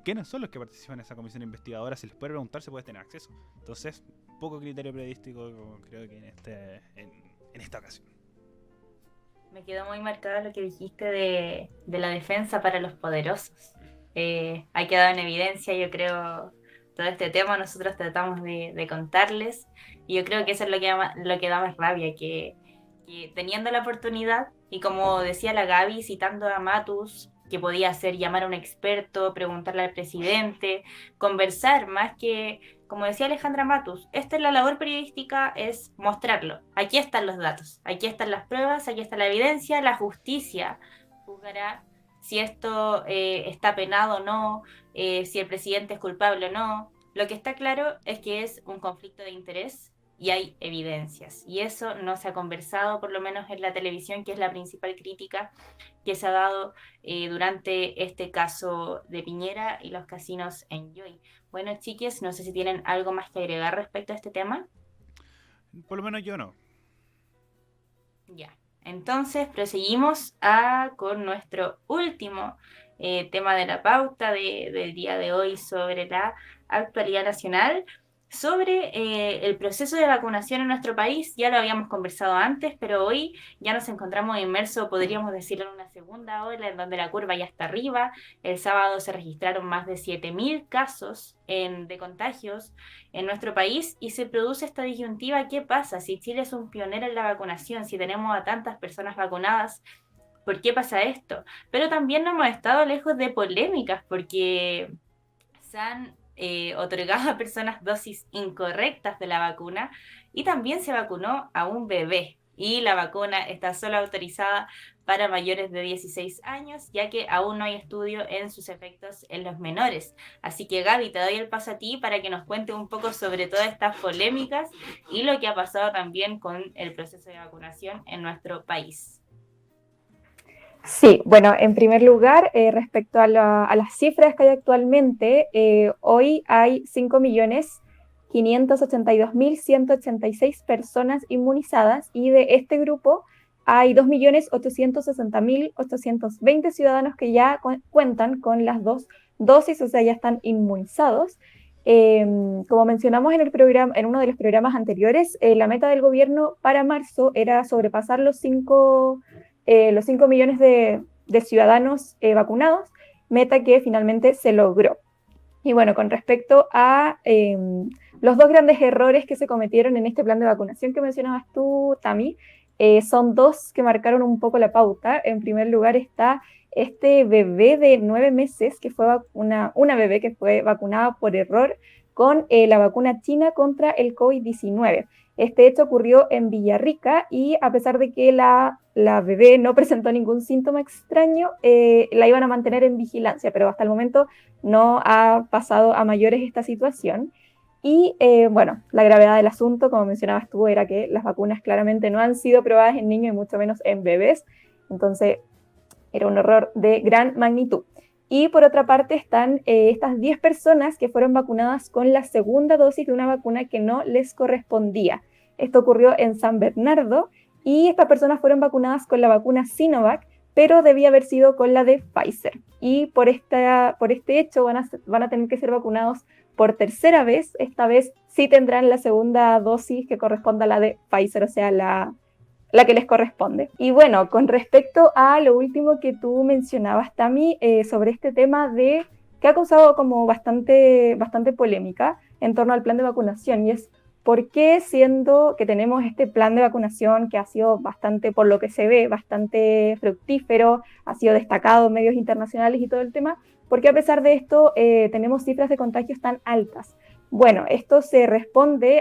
¿Quiénes son los que participan en esa comisión investigadora? Si les puede preguntar, se puede tener acceso. Entonces, poco criterio periodístico, creo que en esta ocasión. Me quedó muy marcado lo que dijiste de la defensa para los poderosos. Ha quedado en evidencia, yo creo, todo este tema. Nosotros tratamos de contarles, y yo creo que eso es lo que da más rabia, que teniendo la oportunidad, y como decía la Gaby, citando a Matus, que podía hacer llamar a un experto, preguntarle al presidente, conversar, más que, como decía Alejandra Matus, esta es la labor periodística, es mostrarlo. Aquí están los datos, aquí están las pruebas, aquí está la evidencia, la justicia juzgará si esto está penado o no, si el presidente es culpable o no. Lo que está claro es que es un conflicto de interés y hay evidencias, y eso no se ha conversado, por lo menos en la televisión, que es la principal crítica que se ha dado durante este caso de Piñera y los casinos en Joy. Bueno, chiques, no sé si tienen algo más que agregar respecto a este tema. Por lo menos yo no. Ya, entonces proseguimos con nuestro último tema de la pauta del día de hoy sobre la actualidad nacional, sobre el proceso de vacunación en nuestro país. Ya lo habíamos conversado antes, pero hoy ya nos encontramos inmersos, podríamos decirlo, en una segunda ola en donde la curva ya está arriba. El sábado se registraron más de 7.000 casos de contagios en nuestro país, y se produce esta disyuntiva: ¿qué pasa si Chile es un pionero en la vacunación? Si tenemos a tantas personas vacunadas, ¿por qué pasa esto? Pero también no hemos estado lejos de polémicas, porque se han otorgado a personas dosis incorrectas de la vacuna, y también se vacunó a un bebé. y la vacuna está solo autorizada para mayores de 16 años, ya que aún no hay estudio en sus efectos en los menores. Así que Gaby, te doy el paso a ti para que nos cuentes un poco sobre todas estas polémicas y lo que ha pasado también con el proceso de vacunación en nuestro país. Sí, bueno, en primer lugar, respecto a las cifras que hay actualmente, hoy hay 5.582.186 personas inmunizadas y de este grupo hay 2.860.820 ciudadanos que ya cuentan con las 2 dosis, o sea, ya están inmunizados. Como mencionamos en el programa, en uno de los programas anteriores, la meta del gobierno para marzo era sobrepasar los 5 millones de ciudadanos vacunados, meta que finalmente se logró. Y bueno, con respecto a los 2 grandes errores que se cometieron en este plan de vacunación que mencionabas tú, Tami, son 2 que marcaron un poco la pauta. En primer lugar está este bebé de 9 meses, que fue una bebé que fue vacunada por error con la vacuna china contra el COVID-19. Este hecho ocurrió en Villarrica y a pesar de que la bebé no presentó ningún síntoma extraño, la iban a mantener en vigilancia, pero hasta el momento no ha pasado a mayores esta situación. Y bueno, la gravedad del asunto, como mencionabas tú, era que las vacunas claramente no han sido probadas en niños y mucho menos en bebés. Entonces, era un error de gran magnitud. Y por otra parte están estas 10 personas que fueron vacunadas con la segunda dosis de una vacuna que no les correspondía. Esto ocurrió en San Bernardo y estas personas fueron vacunadas con la vacuna Sinovac, pero debía haber sido con la de Pfizer. Y por este hecho van a tener que ser vacunados por tercera vez. Esta vez sí tendrán la segunda dosis que corresponda a la de Pfizer, o sea, la que les corresponde. Y bueno, con respecto a lo último que tú mencionabas, Tami, sobre este tema de que ha causado como bastante polémica en torno al plan de vacunación, y es por qué, siendo que tenemos este plan de vacunación que ha sido bastante, por lo que se ve, bastante fructífero, ha sido destacado en medios internacionales y todo el tema, ¿por qué a pesar de esto tenemos cifras de contagios tan altas? Bueno, esto se responde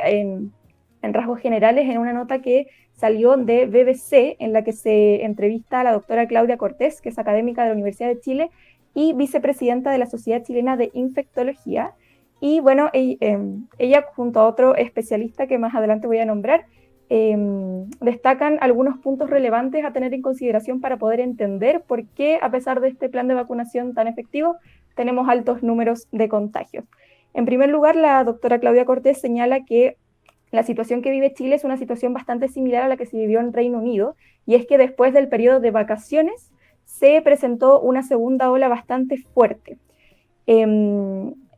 en rasgos generales en una nota que salió de BBC, en la que se entrevista a la doctora Claudia Cortés, que es académica de la Universidad de Chile y vicepresidenta de la Sociedad Chilena de Infectología. Y bueno, ella junto a otro especialista que más adelante voy a nombrar, destacan algunos puntos relevantes a tener en consideración para poder entender por qué, a pesar de este plan de vacunación tan efectivo, tenemos altos números de contagios. En primer lugar, la doctora Claudia Cortés señala que la situación que vive Chile es una situación bastante similar a la que se vivió en Reino Unido, y es que después del periodo de vacaciones se presentó una segunda ola bastante fuerte.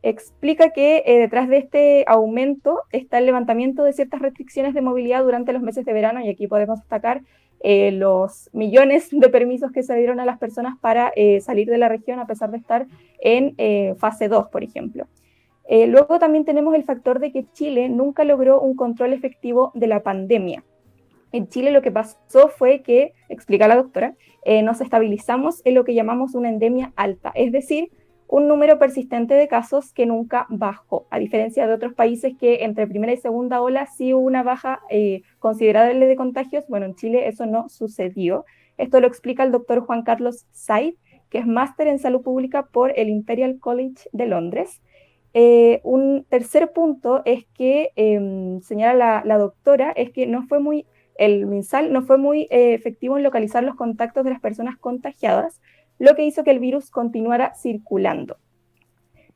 Explica que detrás de este aumento está el levantamiento de ciertas restricciones de movilidad durante los meses de verano, y aquí podemos destacar los millones de permisos que se dieron a las personas para salir de la región a pesar de estar en fase 2, por ejemplo. Luego también tenemos el factor de que Chile nunca logró un control efectivo de la pandemia. En Chile lo que pasó fue que, explica la doctora, nos estabilizamos en lo que llamamos una endemia alta, es decir, un número persistente de casos que nunca bajó, a diferencia de otros países que entre primera y segunda ola sí hubo una baja considerable de contagios. Bueno, en Chile eso no sucedió. Esto lo explica el doctor Juan Carlos Said, que es máster en salud pública por el Imperial College de Londres. Un tercer punto es que, señala la doctora, es que el MinSal no fue muy efectivo en localizar los contactos de las personas contagiadas, lo que hizo que el virus continuara circulando.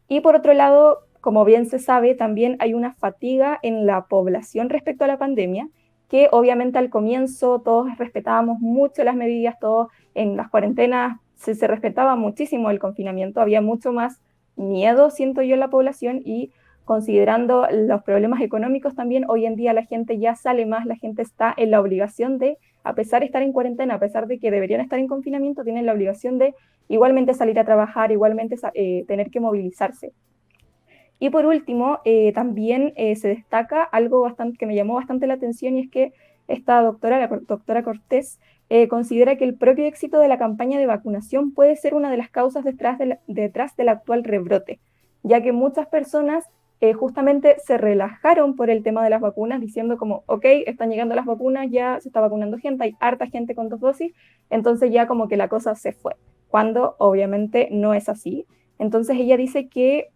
Y por otro lado, como bien se sabe, también hay una fatiga en la población respecto a la pandemia, que obviamente al comienzo todos respetábamos mucho las medidas, todos en las cuarentenas se respetaba muchísimo el confinamiento, había mucho más miedo, siento yo, en la población, y considerando los problemas económicos también, hoy en día la gente ya sale más, la gente está en la obligación de, a pesar de estar en cuarentena, a pesar de que deberían estar en confinamiento, tienen la obligación de igualmente salir a trabajar, igualmente tener que movilizarse. Y por último, también se destaca algo que me llamó bastante la atención, y es que esta doctora, la doctora Cortés, considera que el propio éxito de la campaña de vacunación puede ser una de las causas detrás del actual rebrote, ya que muchas personas justamente se relajaron por el tema de las vacunas, diciendo como, ok, están llegando las vacunas, ya se está vacunando gente, hay harta gente con 2 dosis, entonces ya como que la cosa se fue, cuando obviamente no es así. Entonces ella dice que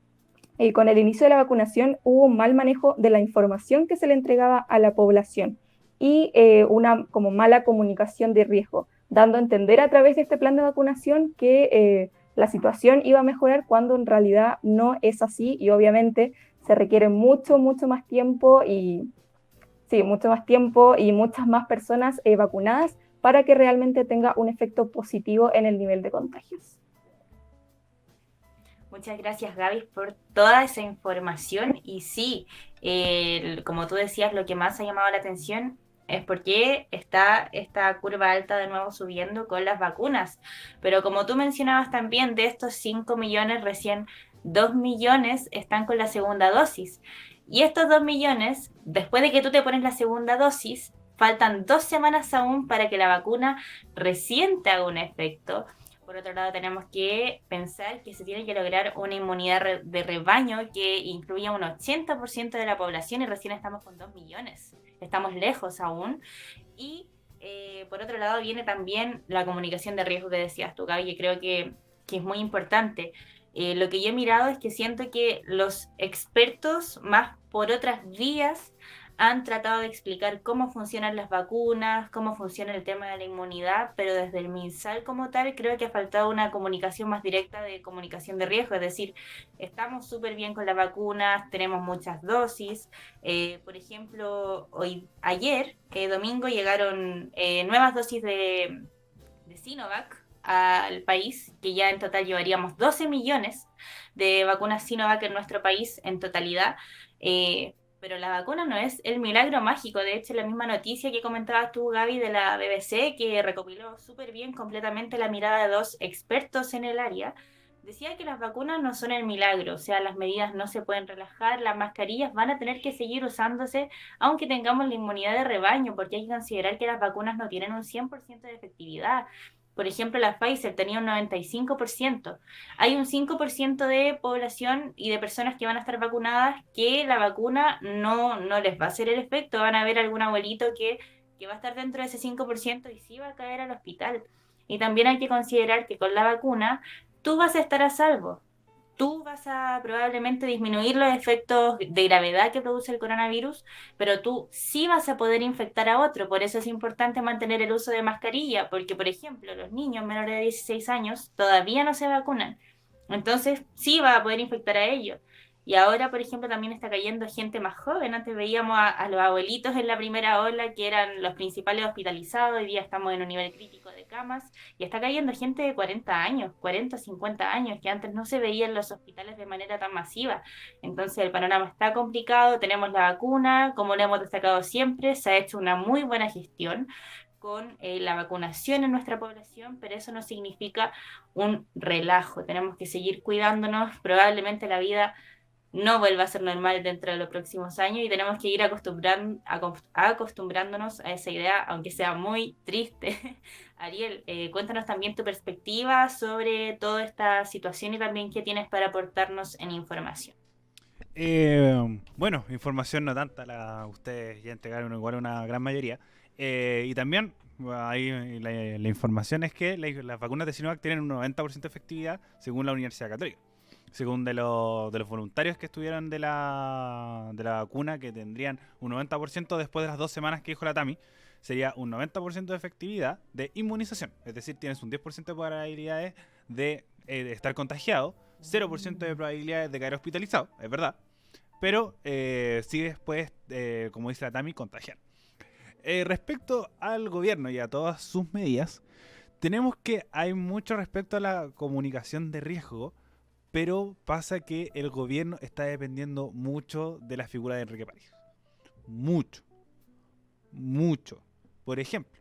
con el inicio de la vacunación hubo un mal manejo de la información que se le entregaba a la población y una como mala comunicación de riesgo, dando a entender a través de este plan de vacunación que la situación iba a mejorar cuando en realidad no es así y obviamente se requiere mucho, mucho más tiempo y sí, mucho más tiempo y muchas más personas vacunadas para que realmente tenga un efecto positivo en el nivel de contagios. Muchas gracias, Gaby, por toda esa información. Y sí, como tú decías, lo que más ha llamado la atención es por qué está esta curva alta de nuevo subiendo con las vacunas. Pero como tú mencionabas también, de estos 5 millones, recién 2 millones están con la segunda dosis. Y estos 2 millones, después de que tú te pones la segunda dosis, faltan 2 semanas aún para que la vacuna recién te haga un efecto. Por otro lado, tenemos que pensar que se tiene que lograr una inmunidad de rebaño que incluya un 80% de la población y recién estamos con 2 millones. Estamos lejos aún. Y por otro lado viene también la comunicación de riesgo que decías tú, Gaby, que creo que es muy importante. Lo que yo he mirado es que siento que los expertos, más por otras vías, han tratado de explicar cómo funcionan las vacunas, cómo funciona el tema de la inmunidad, pero desde el MinSal como tal creo que ha faltado una comunicación más directa de comunicación de riesgo, es decir, estamos súper bien con las vacunas, tenemos muchas dosis. Por ejemplo, ayer, domingo, llegaron nuevas dosis de Sinovac al país, que ya en total llevaríamos 12 millones de vacunas Sinovac en nuestro país en totalidad. Pero la vacuna no es el milagro mágico. De hecho, la misma noticia que comentabas tú, Gaby, de la BBC, que recopiló súper bien completamente la mirada de 2 expertos en el área, decía que las vacunas no son el milagro, o sea, las medidas no se pueden relajar, las mascarillas van a tener que seguir usándose aunque tengamos la inmunidad de rebaño, porque hay que considerar que las vacunas no tienen un 100% de efectividad. Por ejemplo, la Pfizer tenía un 95%. Hay un 5% de población y de personas que van a estar vacunadas que la vacuna no les va a hacer el efecto. Van a ver algún abuelito que va a estar dentro de ese 5% y sí va a caer al hospital. Y también hay que considerar que con la vacuna tú vas a estar a salvo. Tú vas a probablemente disminuir los efectos de gravedad que produce el coronavirus, pero tú sí vas a poder infectar a otro. Por eso es importante mantener el uso de mascarilla, porque, por ejemplo, los niños menores de 16 años todavía no se vacunan. Entonces, sí va a poder infectar a ellos. Y ahora, por ejemplo, también está cayendo gente más joven. Antes veíamos a los abuelitos en la primera ola, que eran los principales hospitalizados. Hoy día estamos en un nivel crítico de camas. Y está cayendo gente de 40 años, 40, 50 años, que antes no se veía en los hospitales de manera tan masiva. Entonces el panorama está complicado, tenemos la vacuna, como lo hemos destacado siempre, se ha hecho una muy buena gestión con la vacunación en nuestra población, pero eso no significa un relajo. Tenemos que seguir cuidándonos, probablemente la vida no vuelva a ser normal dentro de los próximos años y tenemos que ir acostumbrándonos a esa idea, aunque sea muy triste. Ariel, cuéntanos también tu perspectiva sobre toda esta situación y también qué tienes para aportarnos en información. Bueno, información no tanta, ustedes ya entregaron igual una gran mayoría. Y también ahí la información es que las vacunas de Sinovac tienen un 90% de efectividad según la Universidad Católica. Según de los voluntarios que estuvieron de la vacuna, que tendrían un 90% después de las 2 semanas que dijo la Tami, sería un 90% de efectividad de inmunización. Es decir, tienes un 10% de probabilidades de estar contagiado, 0% de probabilidades de caer hospitalizado, es verdad, pero sí después, como dice la Tami, contagiar. Respecto al gobierno y a todas sus medidas, tenemos que hay mucho respecto a la comunicación de riesgo, pero pasa que el gobierno está dependiendo mucho de la figura de Enrique París. Mucho. Por ejemplo,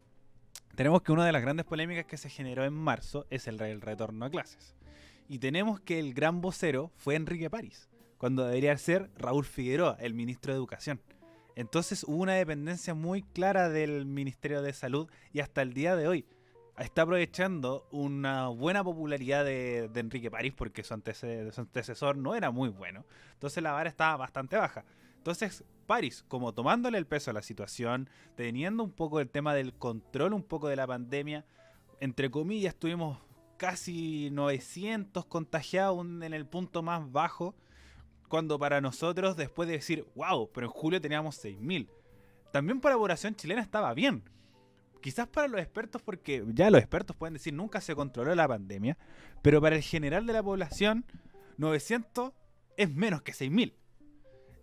tenemos que una de las grandes polémicas que se generó en marzo es el retorno a clases. Y tenemos que el gran vocero fue Enrique París, cuando debería ser Raúl Figueroa, el ministro de Educación. Entonces hubo una dependencia muy clara del Ministerio de Salud y hasta el día de hoy está aprovechando una buena popularidad de Enrique París porque su antecesor no era muy bueno. Entonces la vara estaba bastante baja. Entonces París, como tomándole el peso a la situación, teniendo un poco el tema del control un poco de la pandemia, entre comillas tuvimos casi 900 contagiados en el punto más bajo, cuando para nosotros, después de decir, wow, pero en julio teníamos 6.000, también para la población chilena estaba bien. Quizás para los expertos, porque ya los expertos pueden decir nunca se controló la pandemia, pero para el general de la población, 900 es menos que 6.000.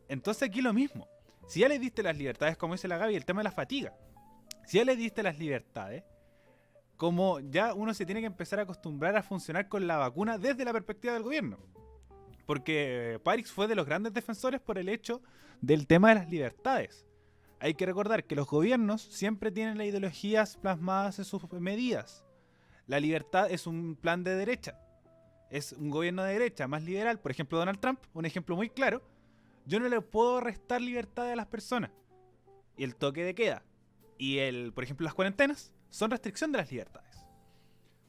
Entonces aquí lo mismo. Si ya le diste las libertades, como dice la Gaby, el tema de la fatiga. Si ya le diste las libertades, como ya uno se tiene que empezar a acostumbrar a funcionar con la vacuna desde la perspectiva del gobierno. Porque París fue de los grandes defensores por el hecho del tema de las libertades. Hay que recordar que los gobiernos siempre tienen las ideologías plasmadas en sus medidas. La libertad es un plan de derecha. Es un gobierno de derecha más liberal. Por ejemplo, Donald Trump, un ejemplo muy claro. Yo no le puedo restar libertad a las personas. Y el toque de queda y por ejemplo, las cuarentenas son restricción de las libertades.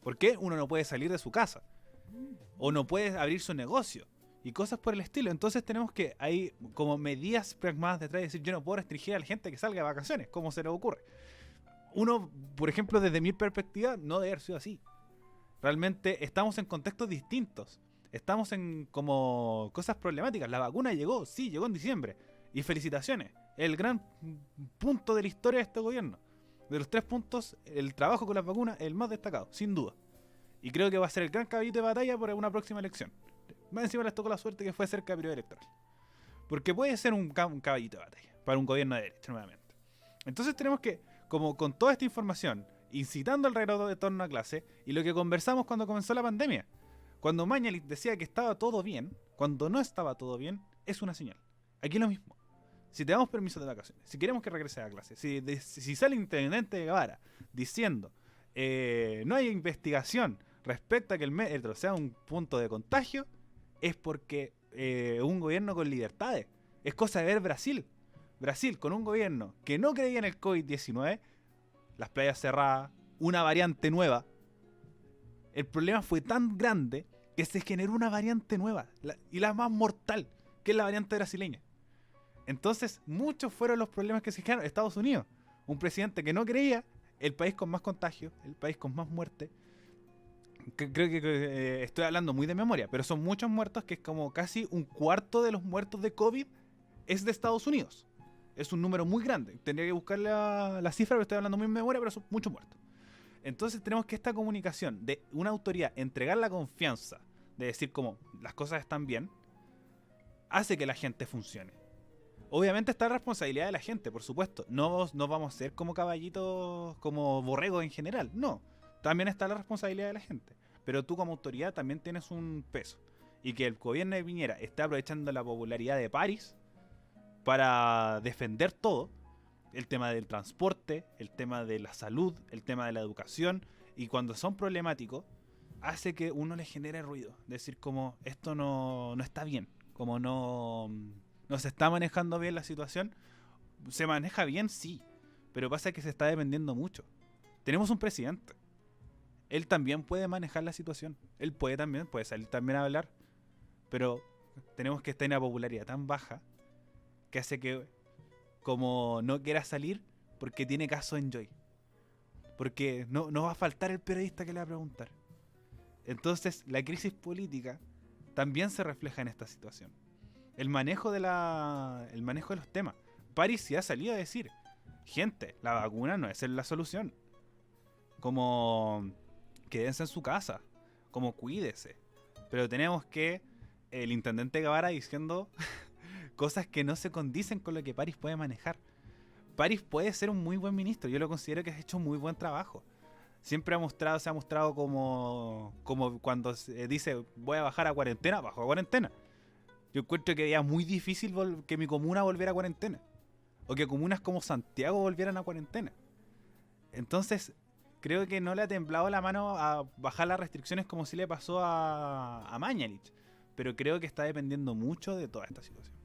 ¿Por qué? Uno no puede salir de su casa. O no puede abrir su negocio. Y cosas por el estilo. Entonces tenemos que, hay como medidas pragmáticas detrás de decir, yo no puedo restringir a la gente que salga de vacaciones. ¿Cómo se le ocurre? Uno, por ejemplo, desde mi perspectiva, no debe haber sido así. Realmente estamos en contextos distintos. Estamos en como cosas problemáticas. La vacuna llegó, sí, llegó en diciembre. Y felicitaciones. El gran punto de la historia de este gobierno. De los 3 puntos, el trabajo con las vacunas es el más destacado, sin duda. Y creo que va a ser el gran caballito de batalla por una próxima elección. Más encima les tocó la suerte que fue cerca del periodo electoral. Porque puede ser un caballito de batalla para un gobierno de derecha nuevamente. Entonces tenemos que, como con toda esta información, incitando al regreso de torno a clase, y lo que conversamos cuando comenzó la pandemia. Cuando Mañalich decía que estaba todo bien, cuando no estaba todo bien, es una señal. Aquí es lo mismo. Si te damos permiso de vacaciones, si queremos que regrese a clase, si sale el intendente de Guevara diciendo no hay investigación respecto a que el metro sea un punto de contagio, es porque un gobierno con libertades. Es cosa de ver Brasil. Brasil con un gobierno que no creía en el COVID-19, las playas cerradas, una variante nueva. El problema fue tan grande que se generó una variante nueva, y la más mortal, que es la variante brasileña. Entonces, muchos fueron los problemas que se generaron. Estados Unidos, un presidente que no creía, el país con más contagios, el país con más muertes. Creo que estoy hablando muy de memoria, pero son muchos muertos, que es como casi un cuarto de los muertos de COVID es de Estados Unidos. Es un número muy grande. Tendría que buscar la cifra, pero estoy hablando muy de memoria, pero son muchos muertos. Entonces tenemos que esta comunicación de una autoridad, entregar la confianza, de decir como las cosas están bien, hace que la gente funcione. Obviamente está la responsabilidad de la gente, por supuesto. No vamos a ser como caballitos, como borregos en general. No. También está la responsabilidad de la gente. Pero tú como autoridad también tienes un peso. Y que el gobierno de Piñera esté aprovechando la popularidad de París para defender todo. El tema del transporte, el tema de la salud, el tema de la educación. Y cuando son problemáticos, hace que uno le genere ruido. Decir como esto no está bien. Como no se está manejando bien la situación. Se maneja bien, sí. Pero pasa que se está dependiendo mucho. Tenemos un presidente. Él también puede manejar la situación. Él puede salir también a hablar. Pero tenemos que estar en una popularidad tan baja que hace que como no quiera salir porque tiene caso en Joy. Porque no va a faltar el periodista que le va a preguntar. Entonces la crisis política también se refleja en esta situación. El manejo de los temas. París ya ha salido a decir, gente, la vacuna no es la solución. Como quédense en su casa, como cuídese. Pero tenemos que el intendente Guevara diciendo cosas que no se condicen con lo que París puede manejar. París puede ser un muy buen ministro. Yo lo considero que ha hecho un muy buen trabajo. Siempre se ha mostrado como cuando se dice voy a bajar a cuarentena, bajo a cuarentena. Yo encuentro que era muy difícil que mi comuna volviera a cuarentena. O que comunas como Santiago volvieran a cuarentena. Entonces, creo que no le ha temblado la mano a bajar las restricciones como si le pasó a Mañalich. Pero creo que está dependiendo mucho de toda esta situación.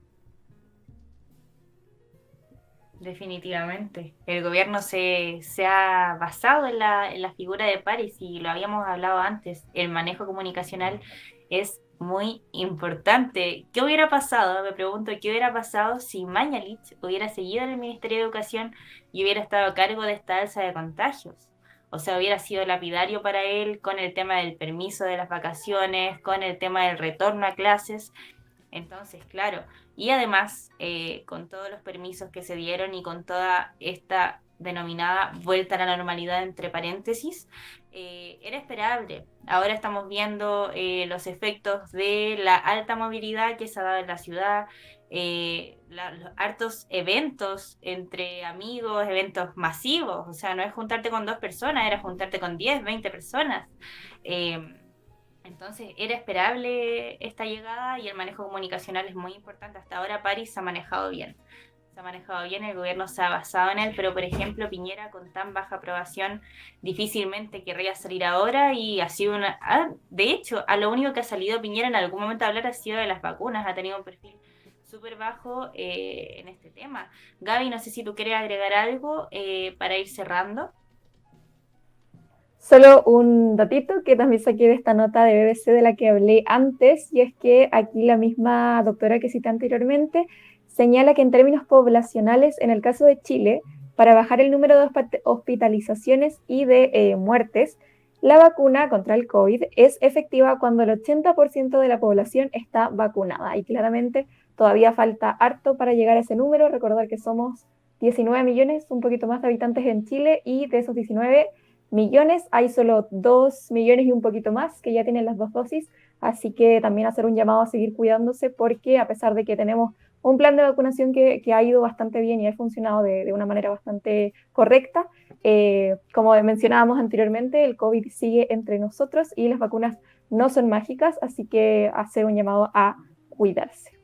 Definitivamente. El gobierno se ha basado en la figura de París y lo habíamos hablado antes. El manejo comunicacional es muy importante. ¿Qué hubiera pasado? Me pregunto, ¿qué hubiera pasado si Mañalich hubiera seguido en el Ministerio de Educación y hubiera estado a cargo de esta alza de contagios? O sea, hubiera sido lapidario para él con el tema del permiso de las vacaciones, con el tema del retorno a clases. Entonces, claro, y además con todos los permisos que se dieron y con toda esta denominada vuelta a la normalidad entre paréntesis, era esperable. Ahora estamos viendo los efectos de la alta movilidad que se ha dado en la ciudad, los hartos eventos entre amigos, eventos masivos, o sea, no es juntarte con 2 personas, era juntarte con 10, 20 personas. Eh, entonces era esperable esta llegada y el manejo comunicacional es muy importante. Hasta ahora París se ha manejado bien. Se ha manejado bien, el gobierno se ha basado en él, pero por ejemplo Piñera con tan baja aprobación difícilmente querría salir ahora y ha sido una... de hecho, a lo único que ha salido Piñera en algún momento a hablar ha sido de las vacunas, ha tenido un perfil súper bajo en este tema. Gaby, no sé si tú quieres agregar algo para ir cerrando. Solo un datito que también saqué de esta nota de BBC de la que hablé antes, y es que aquí la misma doctora que cité anteriormente señala que en términos poblacionales, en el caso de Chile, para bajar el número de hospitalizaciones y de muertes, la vacuna contra el COVID es efectiva cuando el 80% de la población está vacunada. Y claramente todavía falta harto para llegar a ese número. Recordar que somos 19 millones, un poquito más de habitantes en Chile, y de esos 19 millones, hay solo 2 millones y un poquito más que ya tienen las 2 dosis, así que también hacer un llamado a seguir cuidándose porque a pesar de que tenemos un plan de vacunación que ha ido bastante bien y ha funcionado de una manera bastante correcta, como mencionábamos anteriormente, el COVID sigue entre nosotros y las vacunas no son mágicas, así que hacer un llamado a cuidarse.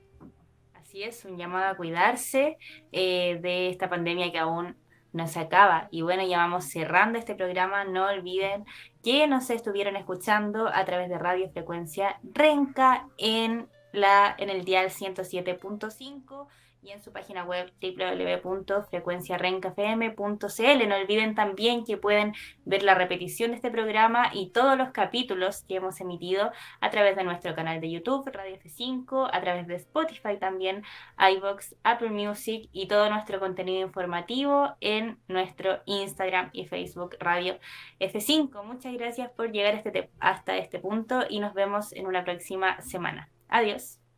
Así es, un llamado a cuidarse de esta pandemia que aún no se acaba. Y bueno, ya vamos cerrando este programa. No olviden que nos estuvieron escuchando a través de Radio Frecuencia Renca en el dial 107.5 y en su página web www.frecuenciarencafm.cl. No olviden también que pueden ver la repetición de este programa y todos los capítulos que hemos emitido a través de nuestro canal de YouTube, Radio F5, a través de Spotify también, iVoox, Apple Music y todo nuestro contenido informativo en nuestro Instagram y Facebook Radio F5. Muchas gracias por llegar hasta este punto y nos vemos en una próxima semana. Adiós.